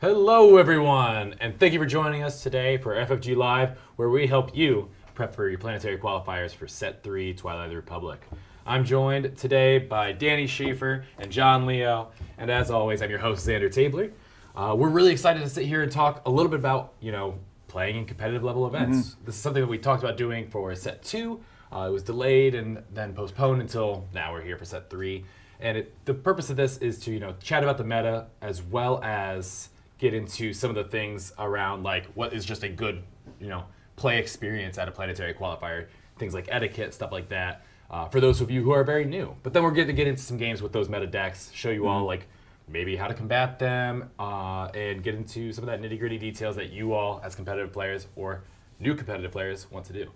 Hello everyone, and thank you for joining us today for FFG Live, where we help you prep for your Planetary Qualifiers for Set 3 Twilight of the Republic. I'm joined today by Danny Schaefer and John Leo, and as always, I'm your host, Xander Tabler. We're really excited to sit here and talk a little bit about, playing in competitive level events. This is something that we talked about doing for Set 2. It was delayed and then postponed until now we're here for Set 3. And the purpose of this is to, chat about the meta as well as get into some of the things around like what is just a good, play experience at a Planetary Qualifier, things like etiquette, stuff like that, for those of you who are very new. But then we're going to get into some games with those meta decks, show you all like maybe how to combat them, and get into some of that nitty-gritty details that you all as competitive players or new competitive players want to do.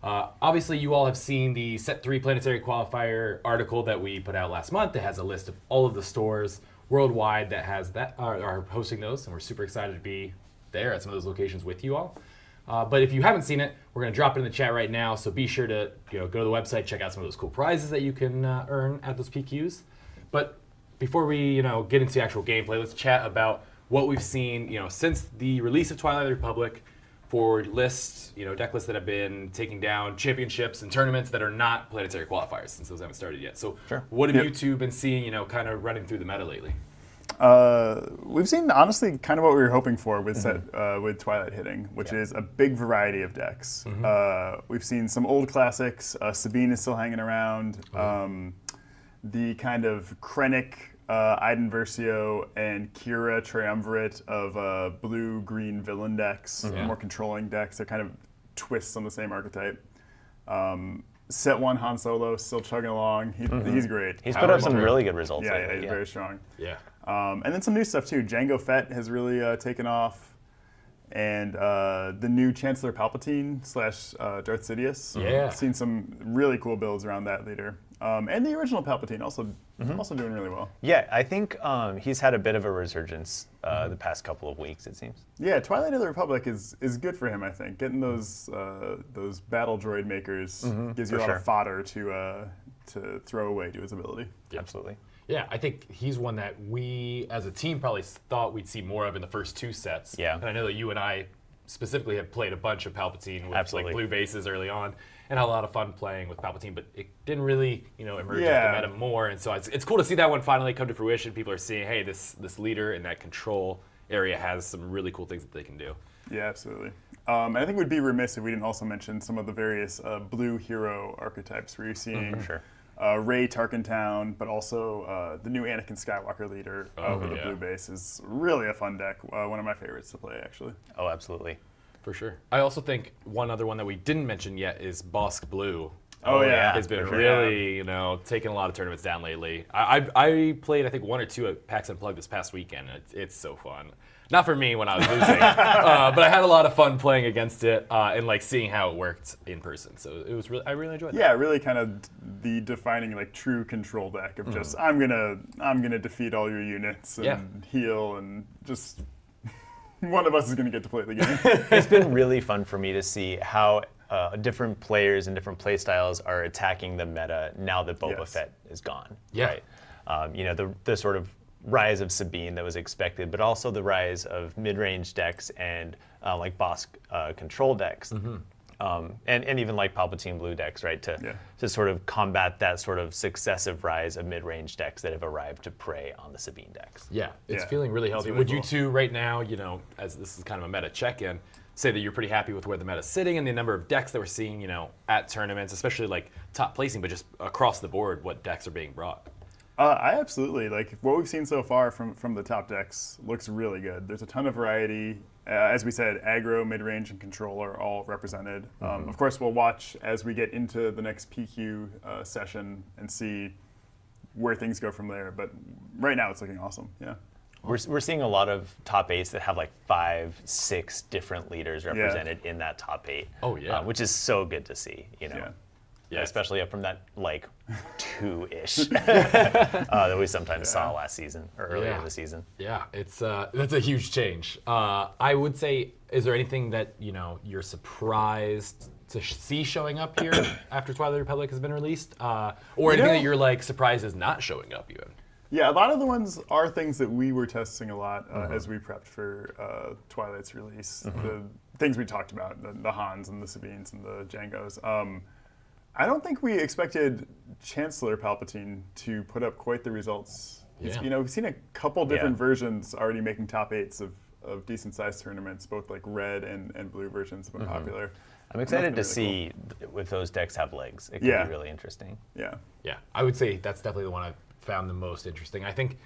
Obviously, you all have seen the Set 3 Planetary Qualifier article that we put out last month. It has a list of all of the stores worldwide that are hosting those, and we're super excited to be there at some of those locations with you all. But if you haven't seen it, we're going to drop it in the chat right now, so be sure to go to the website, check out some of those cool prizes that you can earn at those PQs. But before we get into actual gameplay, let's chat about what we've seen since the release of Twilight of the Republic for lists, deck lists that have been taking down championships and tournaments that are not Planetary Qualifiers, since those haven't started yet. So what have you two been seeing, kind of running through the meta lately? We've seen, honestly, kind of what we were hoping for with with Twilight hitting, which is a big variety of decks. We've seen some old classics. Sabine is still hanging around. The kind of Krennic, Iden Versio, and Kira triumvirate of blue-green villain decks, more controlling decks. They're kind of twists on the same archetype. Set 1 Han Solo still chugging along. He's great. He's put up some really good results lately. Yeah, he's very strong. Yeah. And then some new stuff too. Jango Fett has really taken off. And the new Chancellor Palpatine / Darth Sidious. Yeah. Seen some really cool builds around that leader. And the original Palpatine also doing really well. Yeah, I think he's had a bit of a resurgence the past couple of weeks, it seems. Yeah, Twilight of the Republic is good for him, I think. Getting those battle droid makers gives you a lot of fodder to throw away to his ability. Yeah. Absolutely. Yeah, I think he's one that we, as a team, probably thought we'd see more of in the first two sets. Yeah. And I know that you and I specifically have played a bunch of Palpatine with Absolutely. like blue bases early on, and had a lot of fun playing with Palpatine, but it didn't really, emerge into the meta more. And so it's cool to see that one finally come to fruition. People are seeing, hey, this leader in that control area has some really cool things that they can do. Yeah, absolutely. And I think we'd be remiss if we didn't also mention some of the various blue hero archetypes where you're seeing Rey Tarkintown, but also the new Anakin Skywalker leader with a blue base is really a fun deck. One of my favorites to play, actually. Oh, absolutely. For sure. I also think one other one that we didn't mention yet is Bosk Blue. Oh yeah, has been really, taking a lot of tournaments down lately. I played, I think, 1 or 2 at PAX Unplugged this past weekend. It's so fun. Not for me when I was losing, but I had a lot of fun playing against it and like seeing how it worked in person. So it was I really enjoyed that. Yeah, really kind of the defining like true control deck of just I'm gonna defeat all your units and heal and just one of us is gonna get to play the game. It's been really fun for me to see how different players and different play styles are attacking the meta now that Boba Fett is gone. Yeah. Right? The sort of rise of Sabine that was expected, but also the rise of mid-range decks and like boss control decks, and even like Palpatine blue decks, right? To sort of combat that sort of successive rise of mid-range decks that have arrived to prey on the Sabine decks. Yeah, it's feeling really healthy. Really Would you two right now, as this is kind of a meta check-in, say that you're pretty happy with where the meta's sitting and the number of decks that we're seeing, at tournaments, especially like top placing, but just across the board, what decks are being brought? I absolutely like what we've seen so far from the top decks. Looks really good. There's a ton of variety. As we said, aggro, mid-range, and control are all represented. Of course, we'll watch as we get into the next PQ session and see where things go from there. But right now, it's looking awesome. Yeah. We're seeing a lot of top eights that have like 5, 6 different leaders represented in that top 8. Oh, yeah. Which is so good to see, Yeah. Yeah. Especially up from that like 2-ish that we sometimes saw last season or earlier in the season. Yeah, it's that's a huge change. I would say, is there anything that you're surprised to see showing up here after Twilight Republic has been released, or anything that you're like surprised is not showing up even? Yeah, a lot of the ones are things that we were testing a lot as we prepped for Twilight's release. The things we talked about, the Hans and the Sabines and the Jangos. I don't think we expected Chancellor Palpatine to put up quite the results. Yeah. We've seen a couple different versions already making top 8s of decent-sized tournaments, both like red and blue versions have been popular. I'm excited to really see if those decks have legs. It could be really interesting. Yeah. Yeah, I would say that's definitely the one I've found the most interesting. I think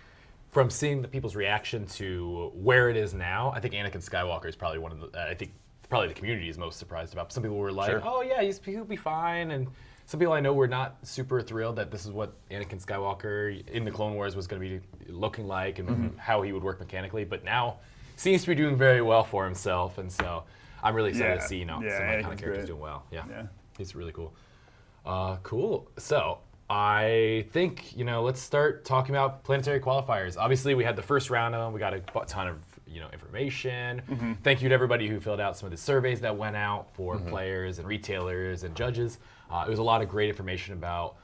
from seeing the people's reaction to where it is now, I think Anakin Skywalker is probably one of the, I think probably the community is most surprised about. Some people were like, oh yeah, he'll be fine. And some people I know were not super thrilled that this is what Anakin Skywalker in the Clone Wars was going to be looking like and how he would work mechanically. But now seems to be doing very well for himself. And so I'm really excited to see, some iconic characters doing well. Yeah, he's really cool. Cool. So I think, let's start talking about Planetary Qualifiers. Obviously, we had the first round of them. We got a ton of information. Thank you to everybody who filled out some of the surveys that went out for players and retailers and judges. It was a lot of great information about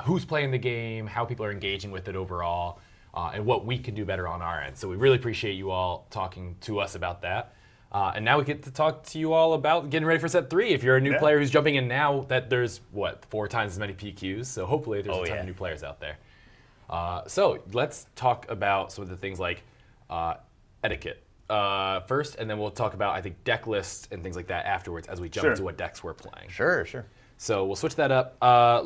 who's playing the game, how people are engaging with it overall, and what we can do better on our end. So we really appreciate you all talking to us about that. And now we get to talk to you all about getting ready for set 3. If you're a new player who's jumping in now, that there's 4 times as many PQs. So hopefully there's a ton of new players out there. So let's talk about some of the things like etiquette first, and then we'll talk about, I think, deck lists and things like that afterwards as we jump into what decks we're playing. Sure. So we'll switch that up.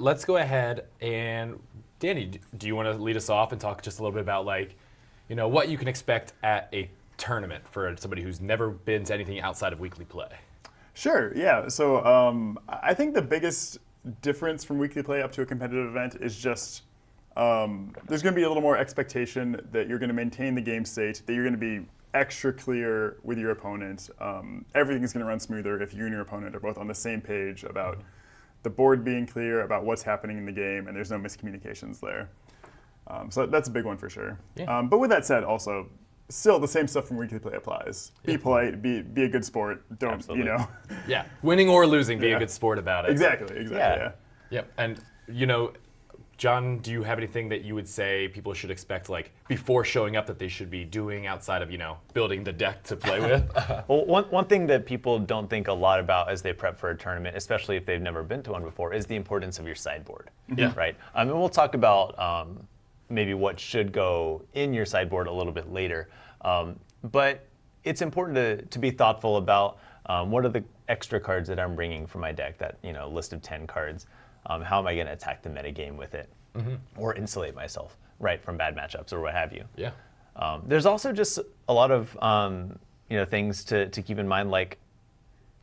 Let's go ahead and, Danny, do you want to lead us off and talk just a little bit about what you can expect at a tournament for somebody who's never been to anything outside of weekly play? Sure, yeah. So I think the biggest difference from weekly play up to a competitive event is just there's going to be a little more expectation that you're going to maintain the game state, that you're going to be extra clear with your opponent. Everything's going to run smoother if you and your opponent are both on the same page about the board being clear, about what's happening in the game, and there's no miscommunications there. So that's a big one for sure. Yeah. But with that said, also, still the same stuff from weekly play applies. Be polite, be a good sport. Don't, Absolutely. Yeah, winning or losing, be a good sport about it. Exactly, yeah. Yep, and John, do you have anything that you would say people should expect, before showing up, that they should be doing outside of, building the deck to play with? Well, one thing that people don't think a lot about as they prep for a tournament, especially if they've never been to one before, is the importance of your sideboard. Yeah. Right? And we'll talk about maybe what should go in your sideboard a little bit later. But it's important to be thoughtful about what are the extra cards that I'm bringing for my deck, that list of 10 cards. How am I going to attack the metagame with it, or insulate myself, from bad matchups or what have you? Yeah. There's also just a lot of things to keep in mind, like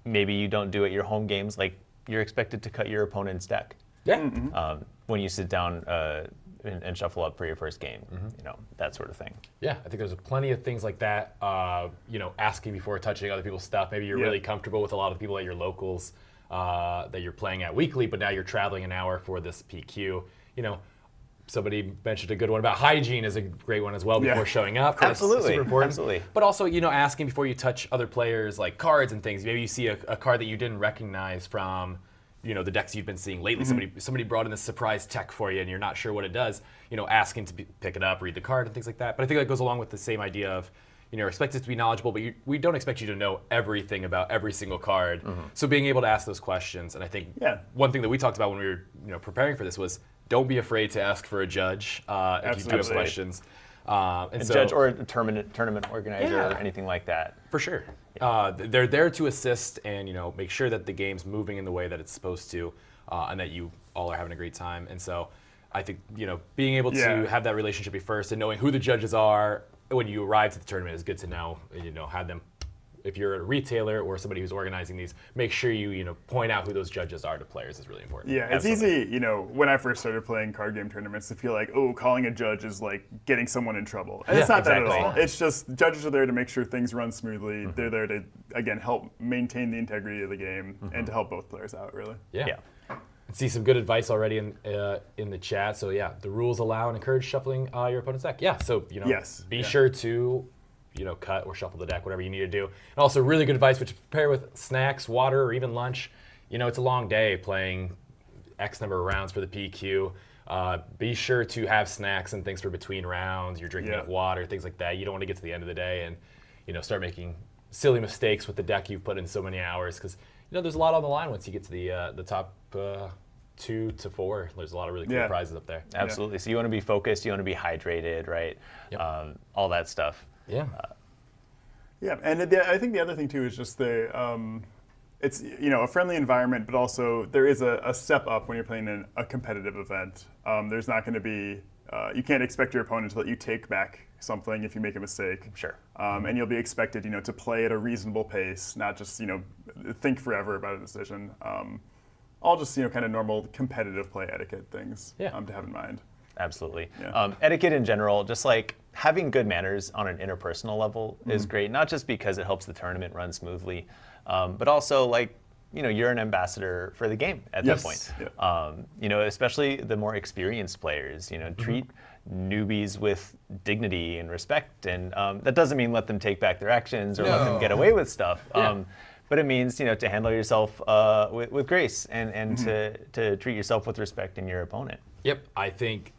maybe you don't do at your home games, like you're expected to cut your opponent's deck. Yeah. When you sit down and shuffle up for your first game, that sort of thing. Yeah, I think there's plenty of things like that. Asking before touching other people's stuff. Maybe you're really comfortable with a lot of the people at your locals that you're playing at weekly, but now you're traveling an hour for this PQ. Somebody mentioned a good one about hygiene is a great one as well before showing up. Absolutely, super important. absolutely. But also, asking before you touch other players, like cards and things. Maybe you see a card that you didn't recognize from the decks you've been seeing lately. Somebody brought in this surprise tech for you and you're not sure what it does. Asking to pick it up, read the card, and things like that. But I think that goes along with the same idea of expect it to be knowledgeable, but we don't expect you to know everything about every single card. So being able to ask those questions, and I think one thing that we talked about when we were preparing for this was don't be afraid to ask for a judge if you do have questions. A judge or a tournament organizer or anything like that. For sure. They're there to assist and make sure that the game's moving in the way that it's supposed to, and that you all are having a great time. And so I think, being able to Yeah. have that relationship be first and knowing who the judges are when you arrive to the tournament is good to know. Have them, if you're a retailer or somebody who's organizing these, make sure you point out who those judges are to players is really important. Yeah, it's Absolutely. easy, when I first started playing card game tournaments to feel like, oh, calling a judge is like getting someone in trouble. And it's not that at exactly. all. It's just judges are there to make sure things run smoothly. They're there to, again, help maintain the integrity of the game and to help both players out, really. Yeah. Yeah. See some good advice already in the chat. So yeah, the rules allow and encourage shuffling your opponent's deck. Yeah, so Yes, be yeah. sure to cut or shuffle the deck, whatever you need to do. And also really good advice, which prepare with snacks, water, or even lunch. It's a long day playing X number of rounds for the PQ. Be sure to have snacks and things for between rounds. You're drinking enough water, things like that. You don't want to get to the end of the day and start making silly mistakes with the deck you've put in so many hours, because there's a lot on the line once you get to the top 2 to 4. There's a lot of really cool prizes up there. Absolutely. So you want to be focused, you want to be hydrated, right? Yep. All that stuff. Yeah. Yeah, and I think the other thing too is just it's a friendly environment, but also there is a step up when you're playing in a competitive event. There's not going to be you can't expect your opponent to let you take back something if you make a mistake. Sure. And you'll be expected to play at a reasonable pace, not just think forever about a decision. All just kind of normal competitive play etiquette things to have in mind. Absolutely. Yeah. Etiquette in general, just like having good manners on an interpersonal level is great, not just because it helps the tournament run smoothly, but also like, you're an ambassador for the game at that point. Yeah. Especially the more experienced players, treat newbies with dignity and respect. And that doesn't mean let them take back their actions or let them get away with stuff. But it means, to handle yourself with grace and to treat yourself with respect in your opponent. Yep, I think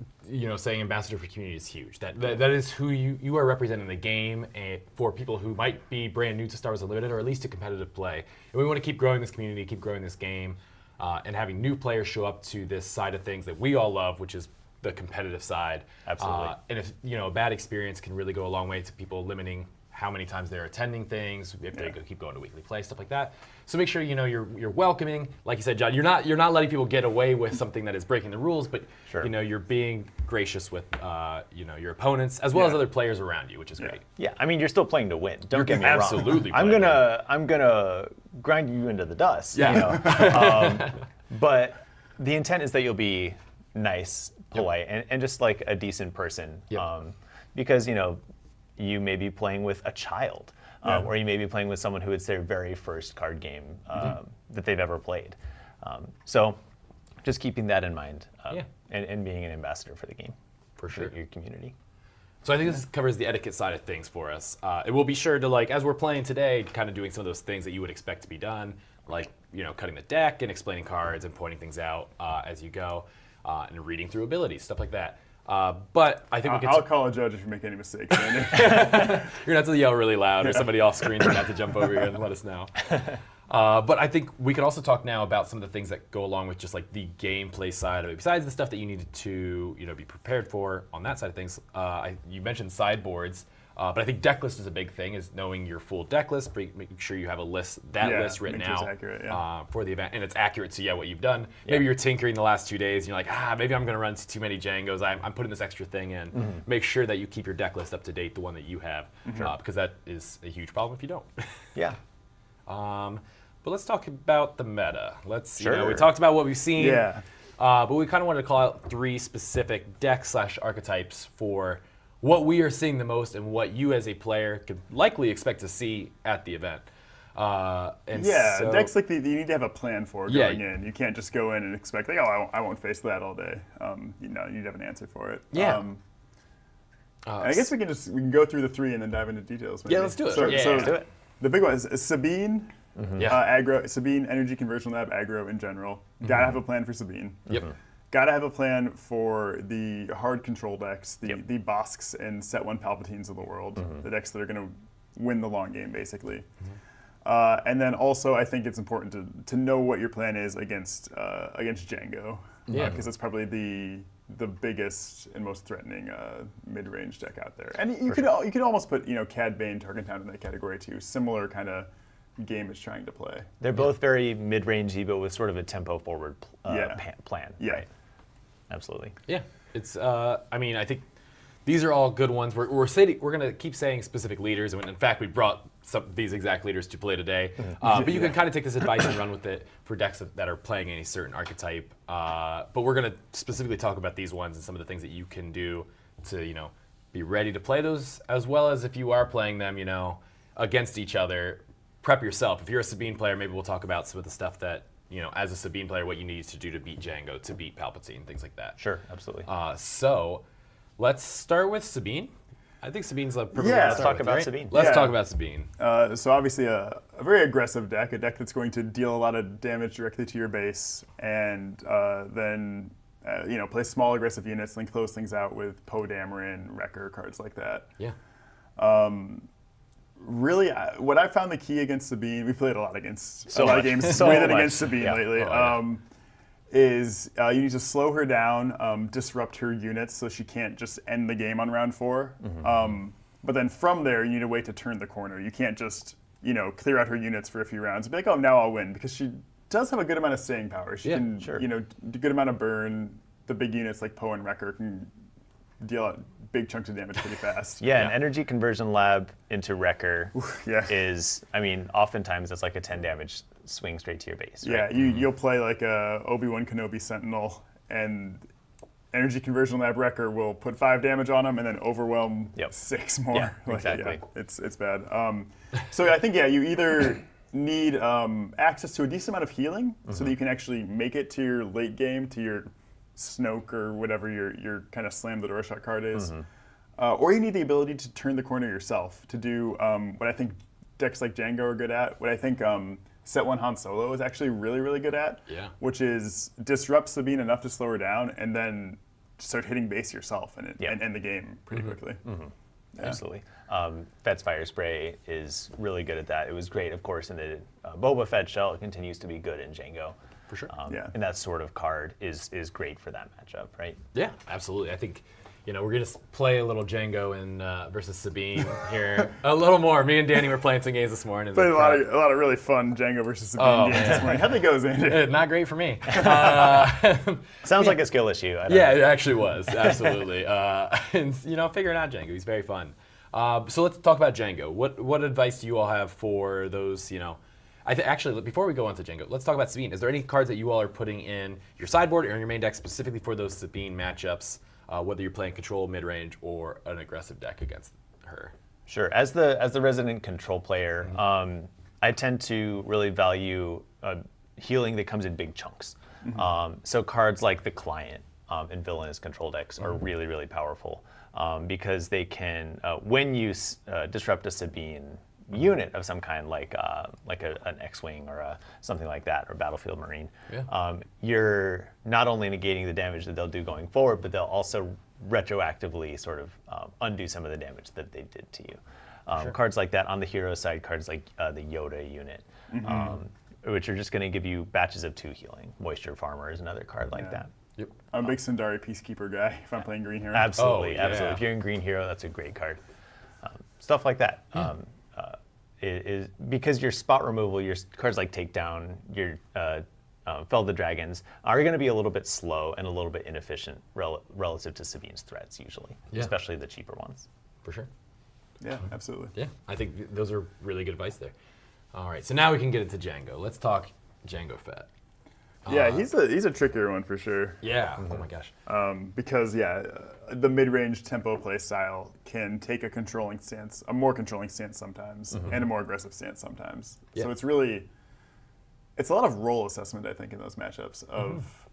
saying ambassador for community is huge. That is who you are representing the game, and for people who might be brand new to Star Wars Unlimited or at least to competitive play. And we want to keep growing this community, keep growing this game, and having new players show up to this side of things that we all love, which is the competitive side. Absolutely. And if a bad experience can really go a long way to people limiting how many times they're attending things, if they keep going to weekly play, stuff like that. So make sure you're welcoming. Like you said, John, you're not letting people get away with something that is breaking the rules, but you're being gracious with your opponents as well as other players around you, which is great. Yeah, I mean you're still playing to win. Don't get me absolutely wrong. I'm gonna grind you into the dust. Yeah. But the intent is that you'll be nice, polite, and just like a decent person. Because you may be playing with a child, or you may be playing with someone who it's their very first card game that they've ever played. So just keeping that in mind and being an ambassador for the game. For sure. Your community. So I think this covers the etiquette side of things for us. And we'll be sure to, as we're playing today, kind of doing some of those things that you would expect to be done, like cutting the deck and explaining cards and pointing things out as you go, and reading through abilities, stuff like that. But I think I'll call a judge if you make any mistakes. You're gonna have to yell really loud, or somebody off screen is gonna have to jump over here and let us know. But I think we can also talk now about some of the things that go along with just like the gameplay side of it. Besides the stuff that you needed to be prepared for on that side of things, you mentioned sideboards. But I think deck list is a big thing, is knowing your full deck list, making sure you have a list, list written make sure it's out accurate, for the event, and it's accurate to what you've done. Maybe you're tinkering the last 2 days, and you're like, maybe I'm going to run too many Django's. I'm putting this extra thing in. Make sure that you keep your deck list up to date, the one that you have, because that is a huge problem if you don't. Yeah. But let's talk about the meta. We talked about what we've seen, but we kind of wanted to call out 3 specific deck/archetypes for what we are seeing the most and what you as a player could likely expect to see at the event. Decks like you need to have a plan for going in. You can't just go in and expect, I won't face that all day. You need to have an answer for it. I guess we can go through the 3 and then dive into details. Maybe. Yeah, let's do it. So let's do it. The big one is Sabine. Aggro, Sabine, Energy Conversion Lab, aggro in general. Gotta have a plan for Sabine. Gotta have a plan for the hard control decks, the Bosks and Set 1 Palpatines of the world, the decks that are going to win the long game, basically. And then also, I think it's important to know what your plan is against Django, because it's probably the biggest and most threatening mid-range deck out there. And you could almost put Cad Bane, Tarkentown in that category too. Similar kind of game is trying to play. They're both very mid-rangey, but with sort of a tempo forward plan. Yeah. Right? Absolutely. Yeah, it's. I mean, I think these are all good ones. We're gonna keep saying specific leaders, and in fact, we brought these exact leaders to play today. But you can kind of take this advice and run with it for decks that are playing any certain archetype. But we're gonna specifically talk about these ones and some of the things that you can do to be ready to play those, as well as if you are playing them against each other, prep yourself. If you're a Sabine player, maybe we'll talk about some of the stuff that as a Sabine player, what you need to do to beat Django, to beat Palpatine, things like that. Sure, absolutely. So let's start with Sabine. I think Sabine's a perfect Yeah, way to let's start talk with, about right? Sabine. Let's Yeah. talk about Sabine. So obviously a very aggressive deck, a deck that's going to deal a lot of damage directly to your base, and then play small aggressive units, then close things out with Poe Dameron, Wrecker, cards like that. Yeah. Really, what I found the key against Sabine, we played a lot against So a lot much. of games So with it much. against Sabine Yeah. lately. Oh, yeah. Is you need to slow her down, disrupt her units so she can't just end the game on round 4. But then from there, you need to wait to turn the corner. You can't just clear out her units for a few rounds and be like, oh, now I'll win, because she does have a good amount of staying power. She Yeah, can sure. do a good amount of burn. The big units like Poe and Wrecker can deal out big chunks of damage pretty fast. Yeah, Yeah. an energy conversion lab into Wrecker Yeah. is, oftentimes it's like a 10 damage swing straight to your base. Right? Yeah, you'll play like a Obi-Wan Kenobi Sentinel, and Energy Conversion Lab Wrecker will put 5 damage on him and then overwhelm Yep. 6 more. Yeah, exactly. It's bad. So I think you either need access to a decent amount of healing so that you can actually make it to your late game, to your Snoke or whatever your kind of slam the door shot card is, or you need the ability to turn the corner yourself to do what I think decks like Django are good at. What I think Set 1 Han Solo is actually really, really good at, Yeah. which is disrupt Sabine enough to slow her down and then start hitting base yourself and end the game pretty quickly. Yeah. Absolutely. Fett's Fire Spray is really good at that. It was great, of course, in the Boba Fett shell. It continues to be good in Django. For sure. Yeah. And that sort of card is great for that matchup, right? Yeah, absolutely. I think we're gonna play a little Django versus Sabine here a little more. Me and Danny were playing some games this morning. Played a lot of really fun Django versus Sabine games this morning. How'd they go, Xander? Not great for me. Sounds like a skill issue. I don't Yeah, know. it actually was, absolutely. And figuring out Django, he's very fun. So let's talk about Django. What advice do you all have for those? Actually, before we go on to Django, let's talk about Sabine. Is there any cards that you all are putting in your sideboard or in your main deck specifically for those Sabine matchups? Whether you're playing control, mid-range, or an aggressive deck against her. Sure. As the resident control player, I tend to really value healing that comes in big chunks. So cards like the Client and Villainous control decks are really, really powerful because they can, when you disrupt a Sabine unit of some kind, like an X-wing or something like that, or Battlefield Marine, you're not only negating the damage that they'll do going forward, but they'll also retroactively sort of undo some of the damage that they did to you. Cards like that on the hero side, cards like the Yoda unit, which are just going to give you batches of 2 healing. Moisture Farmer is another card like that. Yep. I'm a big Sundari Peacekeeper guy if I'm playing Green Hero. Absolutely, Oh, yeah. absolutely. If you're in Green Hero, that's a great card. Stuff like that. Is because your spot removal, your cards like Takedown, your Fell the Dragons are going to be a little bit slow and a little bit inefficient relative to Sabine's threats usually, especially the cheaper ones. For sure. Yeah, absolutely. Yeah, I think those are really good advice there. All right, so now we can get into Django. Let's talk Django Fett. Yeah, he's a trickier one for sure. Yeah. Oh my gosh. Because the mid-range tempo play style can take a controlling stance, a more controlling stance sometimes, and a more aggressive stance sometimes. Yeah. So it's a lot of role assessment, I think, in those matchups of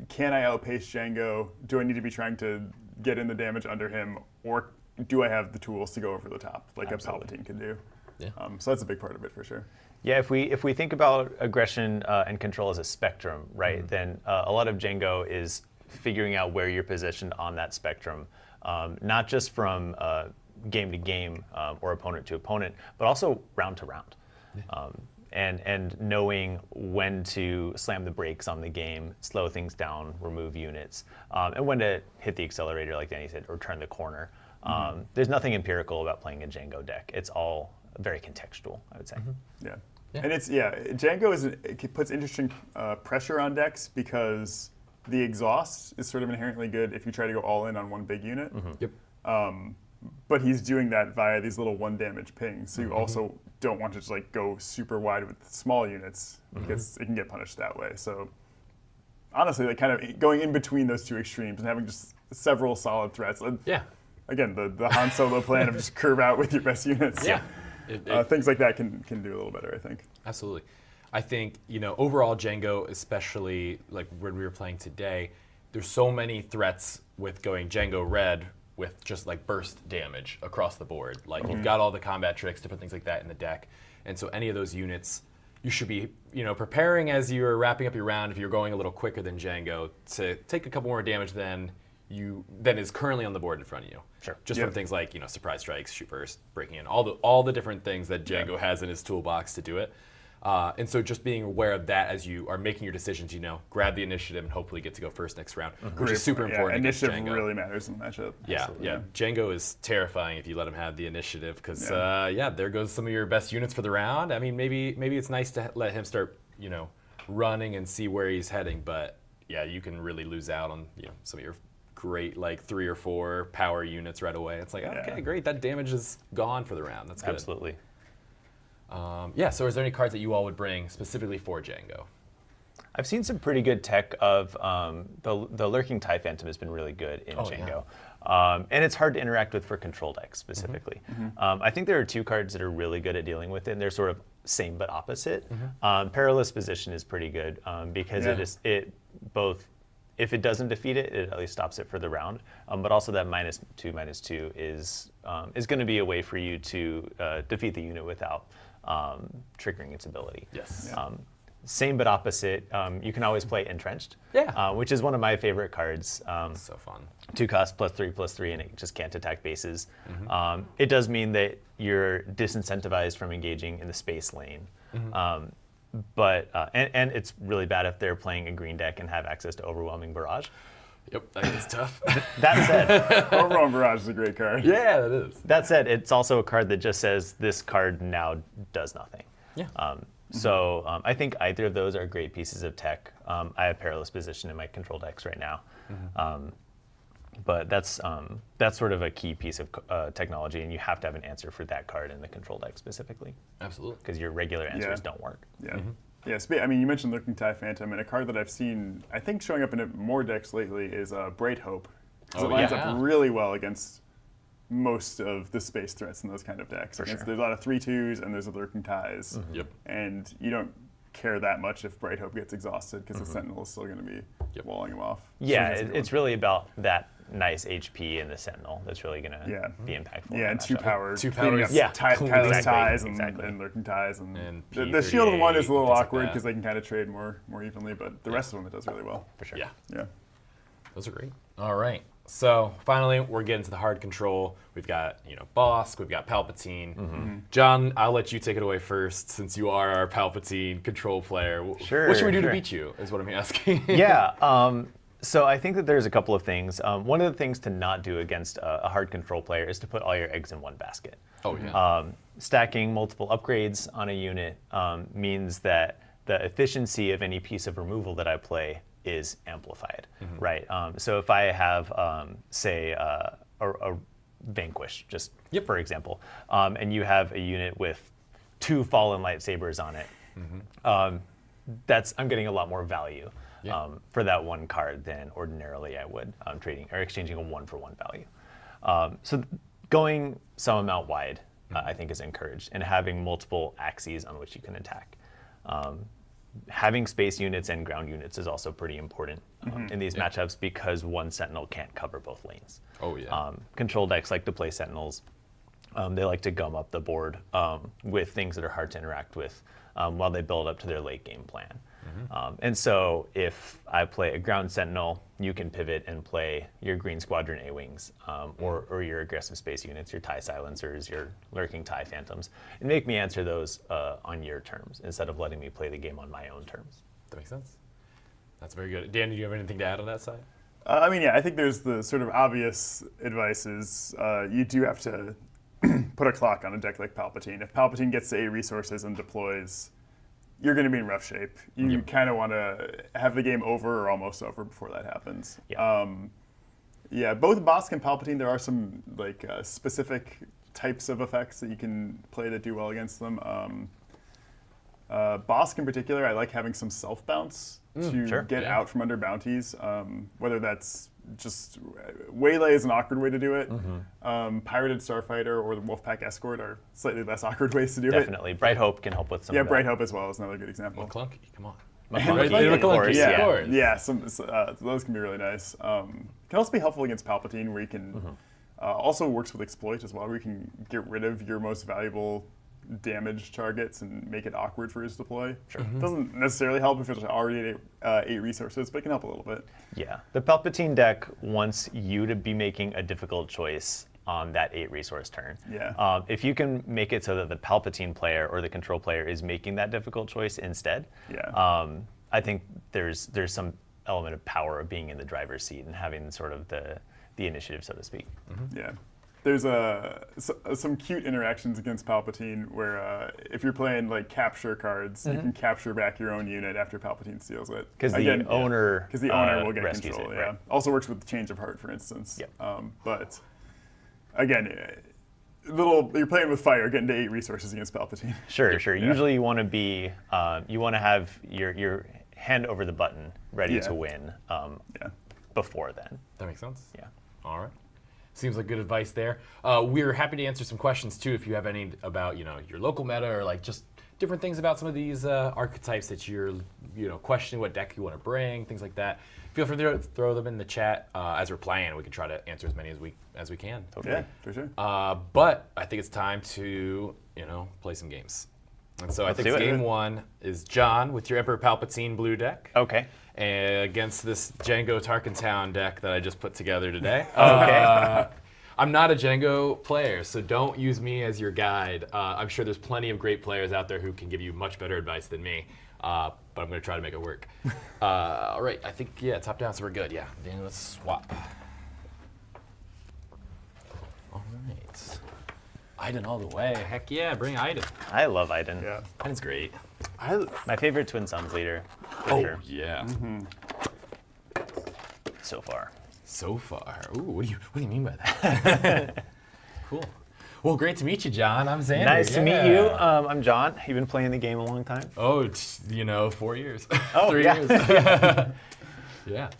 can I outpace Django? Do I need to be trying to get in the damage under him, or do I have the tools to go over the top like Absolutely. a Palpatine can do? Yeah. So that's a big part of it for sure. Yeah, if we think about aggression and control as a spectrum, right, then a lot of Django is figuring out where you're positioned on that spectrum, not just from game to game or opponent to opponent, but also round to round. And knowing when to slam the brakes on the game, slow things down, remove units, and when to hit the accelerator, like Danny said, or turn the corner. There's nothing empirical about playing a Django deck. It's all very contextual, I would say. Yeah. Yeah. And Django it puts interesting pressure on decks because the exhaust is sort of inherently good if you try to go all in on one big unit. Yep. But he's doing that via these little 1 damage pings. So you also don't want to just like go super wide with small units because it can get punished that way. So honestly, like kind of going in between those two extremes and having just several solid threats. Yeah. Again, the Han Solo plan of just curve out with your best units. Yeah. Things like that can do a little better, I think. Absolutely. I think, overall Django, especially like when we were playing today, there's so many threats with going Django red with just like burst damage across the board. Like you've got all the combat tricks, different things like that in the deck. And so any of those units, you should be, preparing as you're wrapping up your round, if you're going a little quicker than Django, to take a couple more damage than is currently on the board in front of you. Sure. Just from things like, surprise strikes, shoot burst, breaking in, all the different things that Django has in his toolbox to do it. And so just being aware of that as you are making your decisions, grab the initiative and hopefully get to go first next round, which is super important against Initiative Django. really matters in the matchup. Yeah. Django is terrifying if you let him have the initiative because, there goes some of your best units for the round. I mean, maybe it's nice to let him start, running and see where he's heading, but yeah, you can really lose out on, some of your great like 3 or 4 power units right away. It's like, okay, great, that damage is gone for the round. That's good. Absolutely. So is there any cards that you all would bring specifically for Django? I've seen some pretty good tech of the Lurking TIE Phantom has been really good in Django. And it's hard to interact with for control decks specifically. I think there are 2 cards that are really good at dealing with it, and they're sort of same but opposite. Perilous Position is pretty good because it both, if it doesn't defeat it, it at least stops it for the round. But also that -2/-2 is going to be a way for you to defeat the unit without triggering its ability. Yes. Same but opposite. You can always play Entrenched, which is one of my favorite cards. So fun. 2 cost +3/+3, and it just can't attack bases. It does mean that you're disincentivized from engaging in the space lane. But and it's really bad if they're playing a green deck and have access to Overwhelming Barrage. Yep, that gets tough. That said, Overwhelming Barrage is a great card. Yeah, that is. that said, it's also a card that just says this card now does nothing. Yeah. So I think either of those are great pieces of tech. I have Perilous Position in my control decks right now. But that's sort of a key piece of technology, and you have to have an answer for that card in the control deck specifically. Absolutely. Because your regular answers don't work. Yeah. Yeah, I mean, you mentioned Lurking TIE Phantom, and a card that I've seen, I think, showing up in more decks lately is Bright Hope. Because it lines up really well against most of the space threats in those kind of decks. There's a lot of 3/2s, and there's a Lurking Ties. Yep. And you don't care that much if Bright Hope gets exhausted, because the Sentinel is still going to be walling him off. Yeah, it's really about that nice HP in the Sentinel that's really going to be impactful. Yeah, and 2 power. 2 powers. Tireless Ties and exactly. Lurking Ties. And the P38, shielded one is a little things like awkward that. because they can kind of trade more evenly, but the rest of them it does really well. For sure. Yeah. Those are great. All right. So finally, we're getting to the hard control. We've got, Bosk, we've got Palpatine. John, I'll let you take it away first, since you are our Palpatine control player. Sure. What should we do to beat you, is what I'm asking. Yeah. So I think that there's a couple of things. One of the things to not do against a hard control player is to put all your eggs in one basket. Oh, yeah. Stacking multiple upgrades on a unit means that the efficiency of any piece of removal that I play is amplified, right? So if I have, say, a Vanquish, just for example, and you have a unit with 2 Fallen Lightsabers on it, I'm getting a lot more value for that one card than ordinarily I would trading or exchanging a 1-for-1 value. So going some amount wide, I think, is encouraged, and having multiple axes on which you can attack. Having space units and ground units is also pretty important in these matchups, because one Sentinel can't cover both lanes. Oh, yeah. Control decks like to play Sentinels. They like to gum up the board with things that are hard to interact with while they build up to their late game plan. And so if I play a ground Sentinel, you can pivot and play your Green Squadron A-Wings or your aggressive space units, your TIE Silencers, your Lurking TIE Phantoms, and make me answer those on your terms instead of letting me play the game on my own terms. That makes sense. That's very good. Dan, do you have anything to add on that side? I mean, I think there's the sort of obvious advice is you do have to put a clock on a deck like Palpatine. If Palpatine gets to 8 resources and deploys you're going to be in rough shape. You kind of want to have the game over or almost over before that happens. Yeah. Both Bosk and Palpatine, there are some like specific types of effects that you can play that do well against them. Bosk in particular, I like having some self bounce to get out from under bounties, whether that's just Waylay is an awkward way to do it. Pirated Starfighter or the Wolfpack Escort are slightly less awkward ways to do it. Definitely. Bright Hope can help with some of that. Bright Hope as well is another good example. McClunky, come on. McClunky, of course, Those can be really nice. Can also be helpful against Palpatine, where you can also works with exploit as well, where you can get rid of your most valuable damage targets and make it awkward for his deploy. Doesn't necessarily help if it's already at 8 resources, but it can help a little bit. Yeah, the Palpatine deck wants you to be making a difficult choice on that 8 resource turn. If you can make it so that the Palpatine player or the control player is making that difficult choice instead, I think there's some element of power of being in the driver's seat and having sort of the initiative, so to speak. Yeah. There's some cute interactions against Palpatine where if you're playing like capture cards, you can capture back your own unit after Palpatine steals it. Because the owner will get control. Right. Also works with Change of Heart, for instance. But again, you're playing with fire, getting to 8 resources against Palpatine. Sure. Usually you want to be you want to have your hand over the button ready to win before then. That makes sense. Yeah. All right. Seems like good advice there. We're happy to answer some questions too if you have any about your local meta or like just different things about some of these archetypes that you're questioning what deck you want to bring, things like that. Feel free to throw them in the chat as we're playing. We can try to answer as many as we can. Totally. Yeah, for sure. But I think it's time to play some games. And so I think game 1 is John with your Emperor Palpatine blue deck. Okay. Against this Django Tarkentown deck that I just put together today. Okay. I'm not a Django player, so don't use me as your guide. I'm sure there's plenty of great players out there who can give you much better advice than me, but I'm going to try to make it work. All right, I think, top down, so we're good. Yeah, then let's swap. All right. Iden all the way. Heck yeah, bring Iden. I love Iden. Yeah. Iden's great. My favorite Twin Suns leader, for sure. Yeah. So far. So far. Ooh, what do you mean by that? Cool. Well, great to meet you, John. I'm Xander. Nice to meet you. I'm John. You've been playing the game a long time? Oh, 4 years. Oh, 3 yeah. years. Yeah.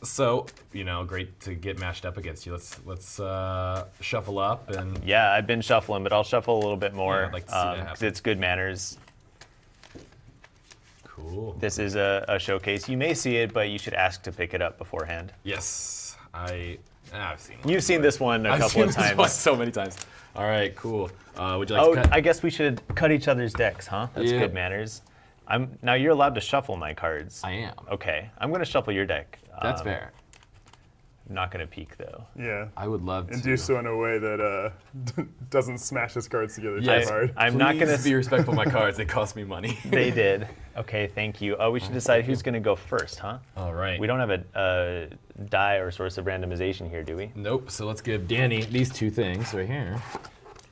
So, great to get matched up against you. Let's shuffle up and. Yeah, I've been shuffling, but I'll shuffle a little bit more I'd like to see that happen. 'cause it's good manners. Cool. This is a showcase. You may see it, but you should ask to pick it up beforehand. Yes, I've seen it. You've seen this one a couple of times. So many times. All right, cool. Would you like to cut? I guess we should cut each other's decks, huh? That's Yeah. good manners. Now you're allowed to shuffle my cards. I am. Okay, I'm going to shuffle your deck. That's fair. I'm not going to peek, though. Yeah. I would love to. And do so in a way that doesn't smash his cards together too hard. I'm not going Please be respectful of my cards. They cost me money. They did. Okay, thank you. We should decide who's going to go first, huh? All right. We don't have a die or source of randomization here, do we? Nope. So let's give Danny these 2 things right here.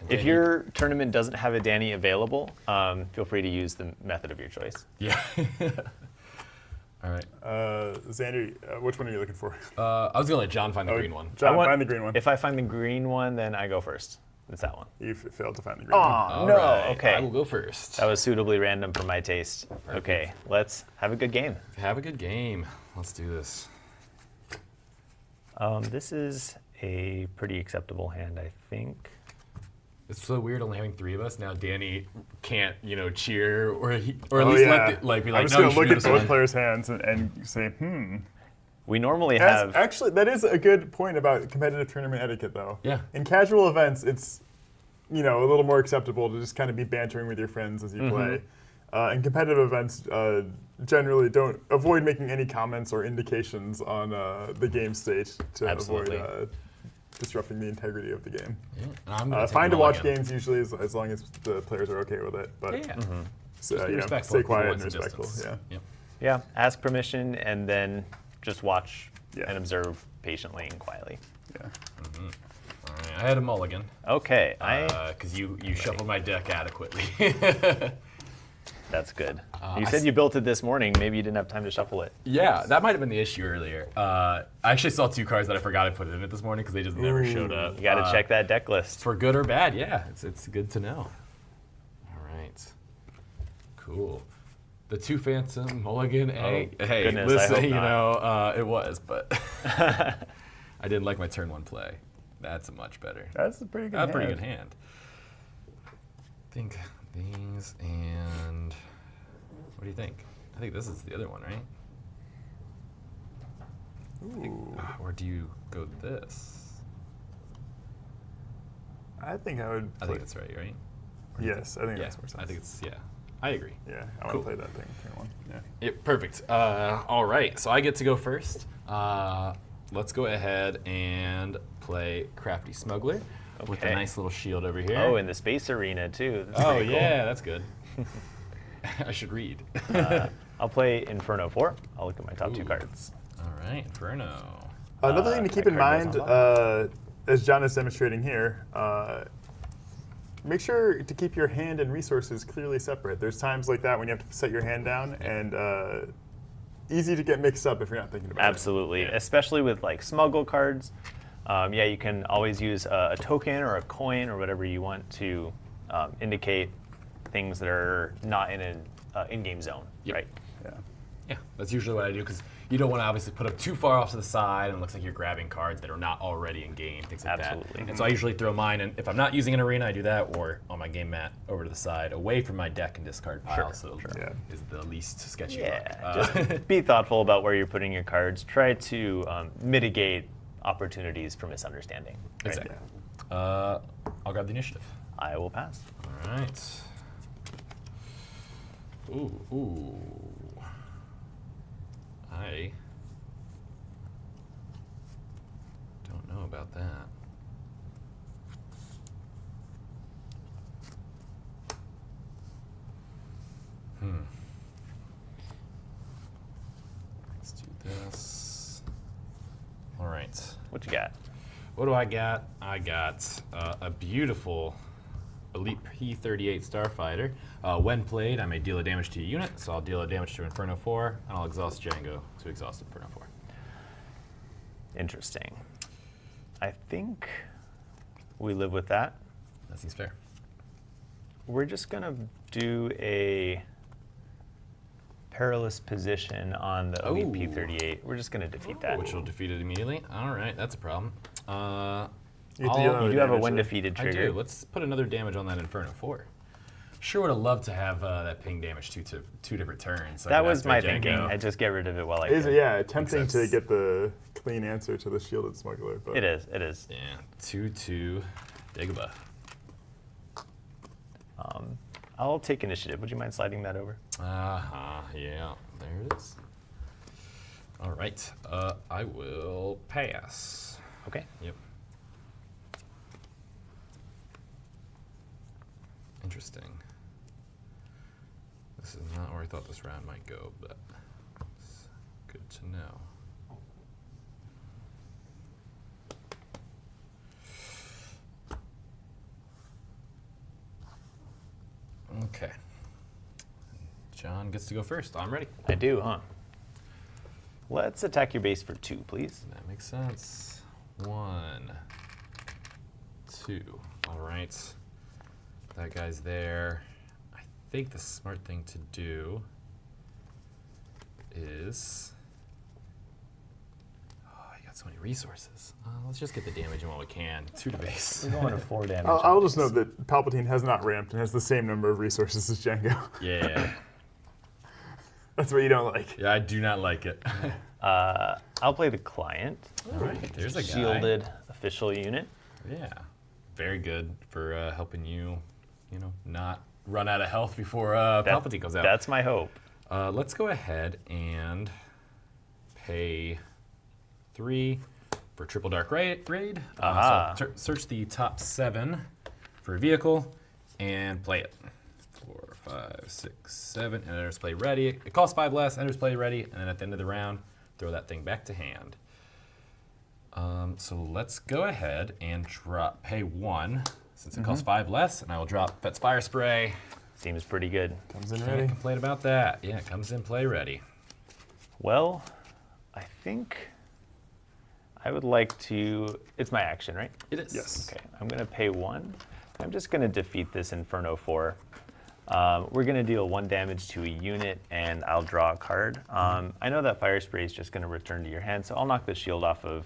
If your tournament doesn't have a Danny available, feel free to use the method of your choice. Yeah. All right. Xander, which one are you looking for? I was gonna let John find the green one. John, find the green one. If I find the green one, then I go first. It's that one. You failed to find the green one. Oh, All no. right, Okay. I will go first. That was suitably random for my taste. Okay, let's have a good game. Have a good game. Let's do this. This is a pretty acceptable hand, I think. It's so weird only having 3 of us. Now Danny can't, cheer or at least yeah. be like, I'm no, just you going should to look do at this both one. players' hands and say, We normally have. Actually, that is a good point about competitive tournament etiquette, though. Yeah. In casual events, it's a little more acceptable to just kind of be bantering with your friends as you play. In competitive events, generally avoid making any comments or indications on the game state to Absolutely. avoid disrupting the integrity of the game. Yeah. I'm gonna take Fine to watch mulligan. games usually as long as the players are okay with it. But Yeah. so, Just be respectful stay for quiet once and in respectful. distance. Yeah. Yep. Yeah, ask permission and then just watch Yeah. and observe patiently and quietly. Yeah. All right. I had a mulligan Okay, because you shuffled my deck adequately. That's good. You said you built it this morning. Maybe you didn't have time to shuffle it. Yeah, that might have been the issue earlier. I actually saw 2 cards that I forgot I put in it this morning because they just never showed up. You got to check that deck list. For good or bad, yeah. It's good to know. All right. Cool. The 2 Phantom Mulligan. Hey, goodness, I hope listen, not. it was, but I didn't like my turn 1 play. That's a much better. That's a pretty good hand. Pretty good hand. I think these and what do you think? I think this is the other one, right? Ooh. Or do you go this? I think I would. I think that's right, right? Yes, I think Yeah, that's more sense. I think it's I agree. Yeah, I want Cool. to play that thing. Turn 1. Yeah. Yep, perfect. All right, so I get to go first. Let's go ahead and play Crafty Smuggler with a Okay. nice little shield over here. Oh, in the space arena too. That's Oh, pretty cool. yeah, that's good. I should read. I'll play Inferno 4. I'll look at my top 2 Ooh. cards. All right, Inferno. Another thing to keep that in card mind, goes as John is demonstrating here, make sure to keep your hand and resources clearly separate. There's times like that when you have to set your hand down, and easy to get mixed up if you're not thinking about Absolutely, Yeah. especially with like smuggle cards. Yeah, you can always use a token or a coin or whatever you want to indicate things that are not in an in-game zone, Yep. right? it. Yeah, that's usually what I do because you don't want to obviously put them too far off to the side and it looks like you're grabbing cards that are not already in game, things like Absolutely. that. And so I usually throw mine, and if I'm not using an arena, I do that, or on my game mat over to the side, away from my deck and discard pile, so Yeah. is the least sketchy Yeah, look. just be thoughtful about where you're putting your cards. Try to mitigate opportunities for misunderstanding. right? Exactly. I'll grab the initiative. I will pass. All right. Ooh. I don't know about that. Let's do this. All right. What you got? What do I got? I got a beautiful Elite P-38 Starfighter. When played, I may deal a damage to a unit, so I'll deal a damage to Inferno 4, and I'll exhaust Django to exhaust Inferno 4. Interesting. I think we live with that. That seems fair. We're just going to do a perilous position on the Elite Ooh. P-38. We're just going to defeat that. Which will defeat it immediately. All right, that's a problem. You have to deal I'll- with You do have a damage when there. defeated I trigger. do. Let's put another damage on that Inferno 4. Sure would have loved to have that ping damage to 2 different turns. So I That could was my activate thinking. Django. I just get rid of it while I Is can. it, yeah, tempting to sense. get the clean answer to the shielded smuggler. But It is. It is. Yeah, 2/2 Dagobah. I'll take initiative. Would you mind sliding that over? Yeah, there it is. All right, I will pass. Okay. Yep. Interesting. This is not where I thought this round might go, but it's good to know. Okay. John gets to go first. I'm ready. I do, huh? Let's attack your base for 2, please. That makes sense. 1, 2. All right. That guy's there. I think the smart thing to do is... Oh, you got so many resources. Let's just get the damage in while we can. 2 to base. We're going to 4 damage. I'll just note that Palpatine has not ramped and has the same number of resources as Django. Yeah. That's what you don't like. Yeah, I do not like it. I'll play the client. All right, there's a guy. Shielded official unit. Yeah. Very good for helping you, not run out of health before Palpatine goes out. That's my hope. Let's go ahead and pay 3 for Triple Dark Raid. Aha. So search the top 7 for a vehicle and play it. 4, 5, 6, 7, and enters play ready. It costs 5 less, enters play ready, and then at the end of the round, throw that thing back to hand. So let's go ahead and pay 1, since it costs 5 less, and I will drop Fet's Fire Spray Seems pretty good. Comes in Can't ready. complain about that. Yeah, it comes in play ready. Well, I think I would like to. It's my action, right? It is. Yes. Okay, I'm going to pay 1. I'm just going to defeat this Inferno 4. We're going to deal 1 damage to a unit, and I'll draw a card. I know that Fire Spray is just going to return to your hand, so I'll knock the shield off of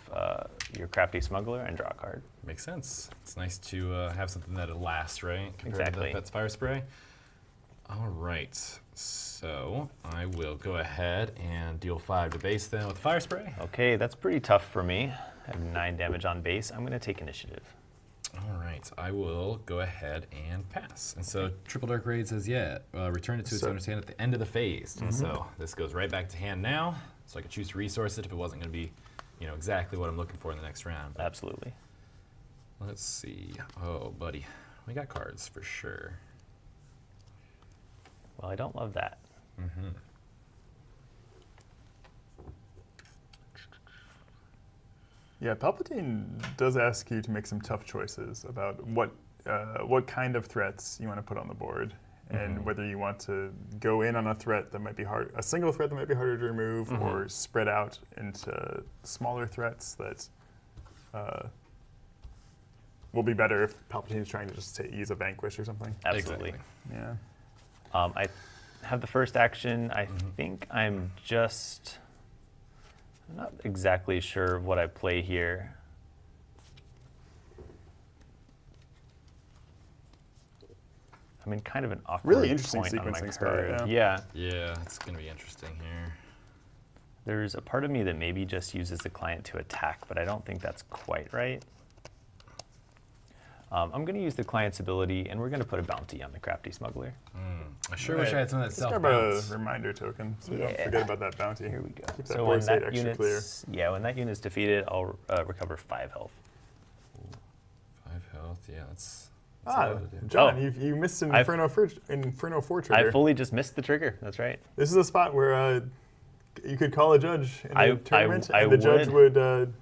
your Crafty Smuggler and draw a card. Makes sense. It's nice to have something that'll last, right? Compared Exactly. to that's Fire Spray. All right. So I will go ahead and deal 5 to base then with Fire Spray. Okay, that's pretty tough for me. I have 9 damage on base. I'm going to take initiative. All right, I will go ahead and pass. And so Triple Dark Raid says, yeah, return it to its owner's hand at the end of the phase. And so this goes right back to hand now, so I could choose to resource it if it wasn't going to be, exactly what I'm looking for in the next round. Absolutely. Let's see. Oh, buddy, we got cards for sure. Well, I don't love that. Yeah, Palpatine does ask you to make some tough choices about what kind of threats you want to put on the board, and whether you want to go in on a threat that might be hard, a single threat that might be harder to remove, or spread out into smaller threats that will be better if Palpatine is trying to just say use a vanquish or something. Absolutely. Exactly. Yeah. I have the first action. I think I'm not exactly sure what I play here. I'm in kind of an awkward Really interesting point on my sequencing spot, card. yeah. Yeah, it's going to be interesting here. There's a part of me that maybe just uses the client to attack, but I don't think that's quite right. I'm going to use the client's ability, and we're going to put a bounty on the Crafty Smuggler. I sure wish I had some of that Just self grab a bounce. reminder token, so you Yeah. don't forget about that bounty. Here we go. Keep that So board when state that extra clear. when that unit's defeated, I'll recover 5 health. 5 health, yeah, that's a Ah, lot to do. John, Oh. you missed an I've- Inferno 4 trigger. I fully just missed the trigger. That's right. This is a spot where you could call a judge in I- the tournament, I and the judge would. would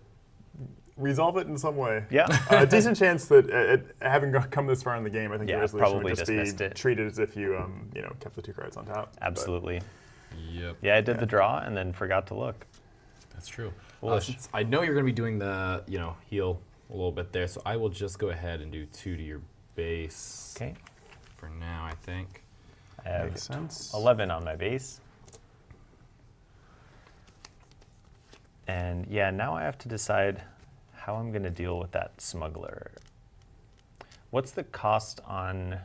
resolve it in some way. Yeah. A decent chance that having come this far in the game, I think Yeah, your resolution probably would just just be missed it. treated as if you kept the 2 cards on top. But Absolutely. Yep, Yeah, I did the draw and then forgot to look. that's true. Foolish. Since I know you're going to be doing the, heal a little bit there, so I will just go ahead and do 2 to your base. Okay. For now, I think. I have Makes sense. 11 on my base. And yeah, now I have to decide how I'm going to deal with that smuggler. What's the cost on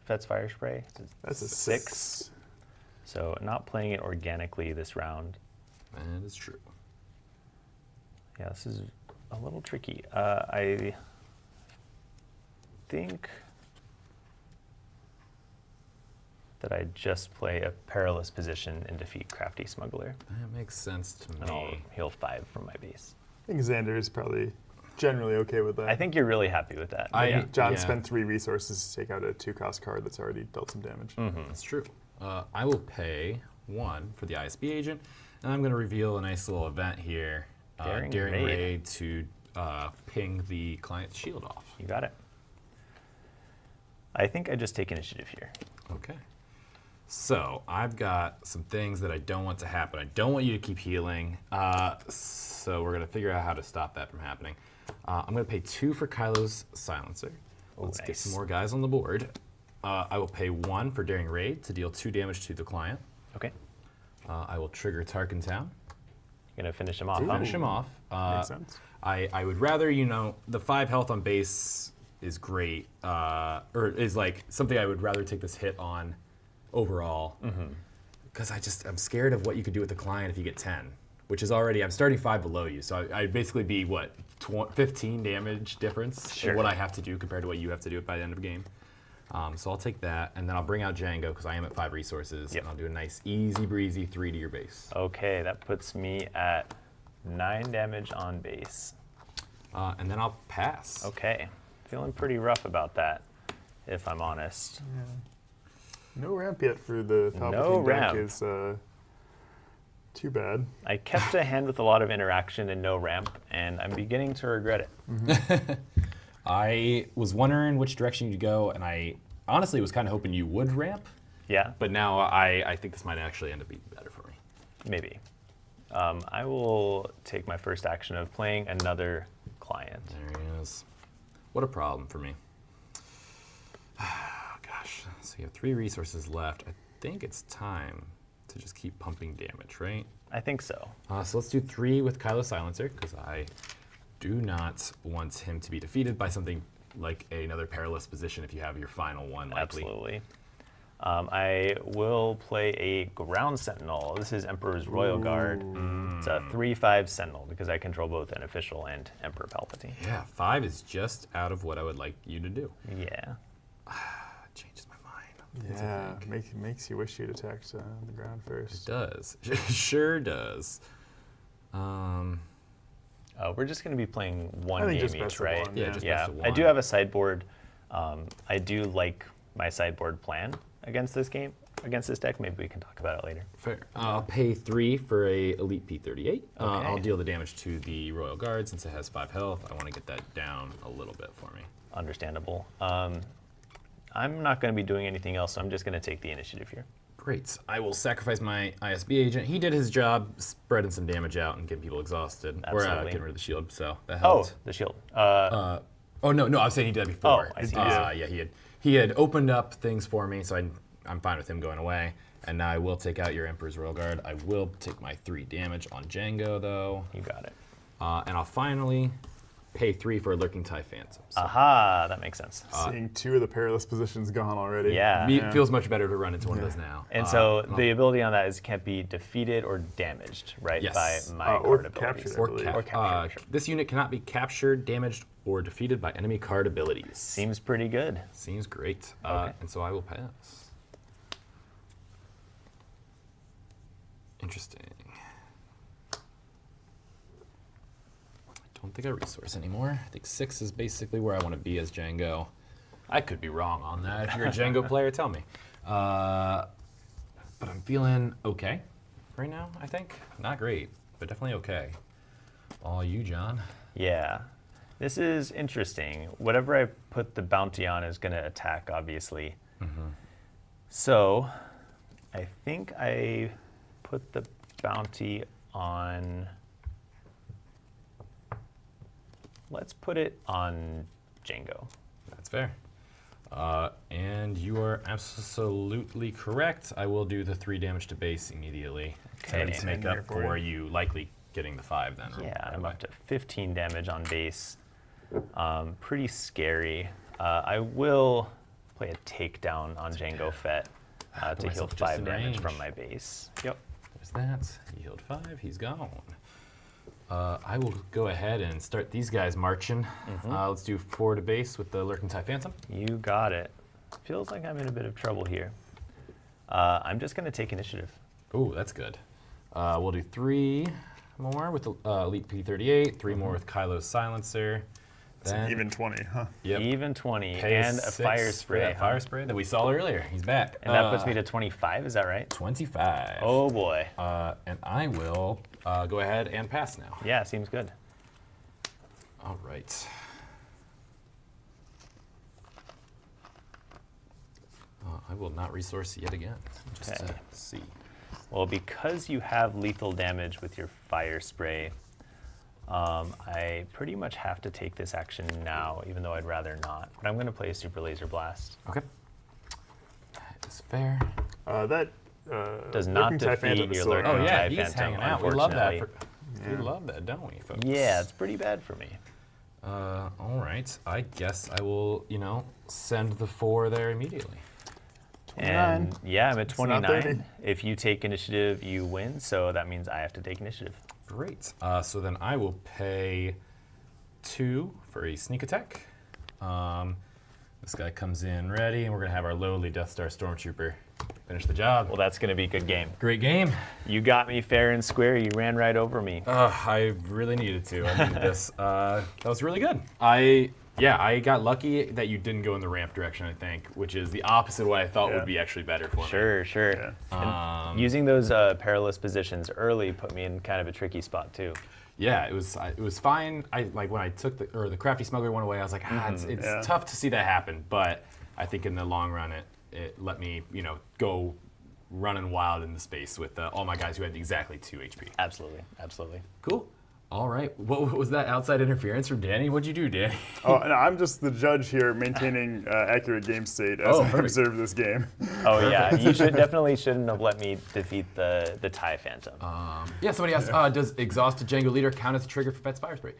Fet's Fire Spray? That's a 6. 6. So not playing it organically this round. That is true. Yeah, this is a little tricky. I think that I just play a perilous position and defeat Crafty Smuggler. That makes sense to And I'll me. heal 5 from my base. I think Xander is probably generally okay with that. I think you're really happy with that. John yeah. spent 3 resources to take out a 2-cost card that's already dealt some damage. That's true. I will pay 1 for the ISB agent, and I'm going to reveal a nice little event here. Daring Daring Raid. Raid to ping the client's shield off. You got it. I think I just take initiative here. Okay. So I've got some things that I don't want to happen. I don't want you to keep healing. So we're going to figure out how to stop that from happening. I'm going to pay 2 for Kylo's silencer. Let's get nice. some more guys on the board. I will pay 1 for Daring Raid to deal 2 damage to the client. Okay. I will trigger Tarkin Town. Gonna finish him off. Finish him off. Makes sense. I would rather, the 5 health on base is great, or is like something I would rather take this hit on overall. Because I'm scared of what you could do with the client if you get 10, which is already, I'm starting 5 below you. So I'd basically be, 15 damage difference Sure. in what I have to do compared to what you have to do by the end of the game. So I'll take that, and then I'll bring out Django because I am at 5 resources, Yep. and I'll do a nice easy breezy 3 to your base. Okay, that puts me at 9 damage on base. And then I'll pass. Okay, feeling pretty rough about that, if I'm honest. No ramp yet for the Palpatine No deck ramp. is too bad. I kept a hand with a lot of interaction and no ramp, and I'm beginning to regret it. I was wondering which direction you'd go, and I honestly was kind of hoping you would ramp, Yeah, but now I think this might actually end up being better for me. maybe. I will take my first action of playing another client. There he is. What a problem for me. Gosh, so you have 3 resources left. I think it's time to just keep pumping damage, right? I think so. So let's do 3 with Kylo Silencer, because I do not want him to be defeated by something like another perilous position if you have your final one likely. Absolutely. I will play a Ground Sentinel. This is Emperor's Royal Guard. It's a 3/5 Sentinel because I control both an official and Emperor Palpatine. Yeah, 5 is just out of what I would like you to do. Yeah. Changes my mind. Yeah, makes you wish you'd attacked the ground It first. does. Sure does. We're just going to be playing one I think game just each, best of right? one, Yeah, just Yeah. best of I do one. have a sideboard. I do like my sideboard plan against this game, against this deck. Maybe we can talk about it later. Fair. I'll pay 3 for a Elite P38. Okay. I'll deal the damage to the Royal Guard since it has 5 health. I want to get that down a little bit for me. Understandable. I'm not going to be doing anything else, so I'm just going to take the initiative here. Great. I will sacrifice my ISB agent. He did his job spreading some damage out and getting people exhausted. Or Absolutely. getting rid of the shield, so that Oh, helped. the shield. Oh, no, I was saying he did that before. Oh, I see. Yeah, he had opened up things for me, so I'm fine with him going away. And now I will take out your Emperor's Royal Guard. I will take my 3 damage on Django, though. You got it. And I'll finally pay 3 for a Lurking TIE Phantom. So Aha, that makes sense. Seeing 2 of the perilous positions gone already. Yeah. it feels much better to run into one of those now. And so the ability on that is can't be defeated or damaged, right? Yes. By my or card abilities. captured. Or, believe. Or captured, sure. This unit cannot be captured, damaged, or defeated by enemy card abilities. Seems pretty good. Seems great. Okay. And so I will pass. Interesting. I don't think I resource anymore. I think 6 is basically where I want to be as Django. I could be wrong on that. If you're a Django player, tell me. But I'm feeling okay right now, I think. Not great, but definitely okay. All you, John. Yeah. This is interesting. Whatever I put the bounty on is going to attack, obviously. So I think I put the bounty on. Let's put it on Django. That's fair. And you are absolutely correct. I will do the 3 damage to base immediately Okay. to make up for you likely getting the 5 then. Yeah, right I'm away. up to 15 damage on base. Pretty scary. I will play a takedown on Django Fett to heal myself just 5 in damage range. from my base. Yep. There's that. He healed 5. He's gone. I will go ahead and start these guys marching. Let's do 4 to base with the Lurking TIE Phantom. You got it. Feels like I'm in a bit of trouble here. I'm just going to take initiative. Ooh, that's good. We'll do 3 more with the Elite P38, 3 more with Kylo's Silencer. It's an even 20, huh? Yep. Even 20 Pay and a 6 fire for spray. that fire spray that we saw earlier. He's back. And that puts me to 25, is that right? 25. Oh boy. And I will go ahead and pass now. Yeah, seems good. All right. I will not resource yet again, just Okay. to see. Well, because you have lethal damage with your fire spray, I pretty much have to take this action now, even though I'd rather not. But I'm going to play a Super Laser Blast. Okay. That is fair. That Does not Lurking TIE defeat Phantom is your still Lurking around. Oh, yeah, TIE he's Phantom, hanging out. We love that. unfortunately. We love that, don't we, folks? Yeah, it's pretty bad for me. All right. I guess I will, send the 4 there immediately. 29. And yeah, I'm at It's not 30. 29. If you take initiative, you win. So that means I have to take initiative. Great. So then I will pay 2 for a sneak attack. This guy comes in ready, and we're going to have our lowly Death Star Stormtrooper finish the job. Well, that's going to be a good game. Great game. You got me fair and square. You ran right over me. I really needed to. I needed this. That was really good. I got lucky that you didn't go in the ramp direction, I think, which is the opposite of what I thought Yeah. would be actually better for me. Sure. Yeah. And using those perilous positions early put me in kind of a tricky spot too. Yeah, it was fine. When I took the crafty smuggler one away, I was like, it's Yeah. tough to see that happen, but I think in the long run, it let me, go running wild in the space with all my guys who had exactly 2 HP. Absolutely. Cool. All right. What was that outside interference from Danny? What'd you do, Danny? Oh, no, I'm just the judge here, maintaining accurate game state as I perfect. observe this game. Oh yeah, you definitely shouldn't have let me defeat the TIE Phantom. Yeah, somebody asked, does exhausted Django leader count as a trigger for Fett's Fire Spray?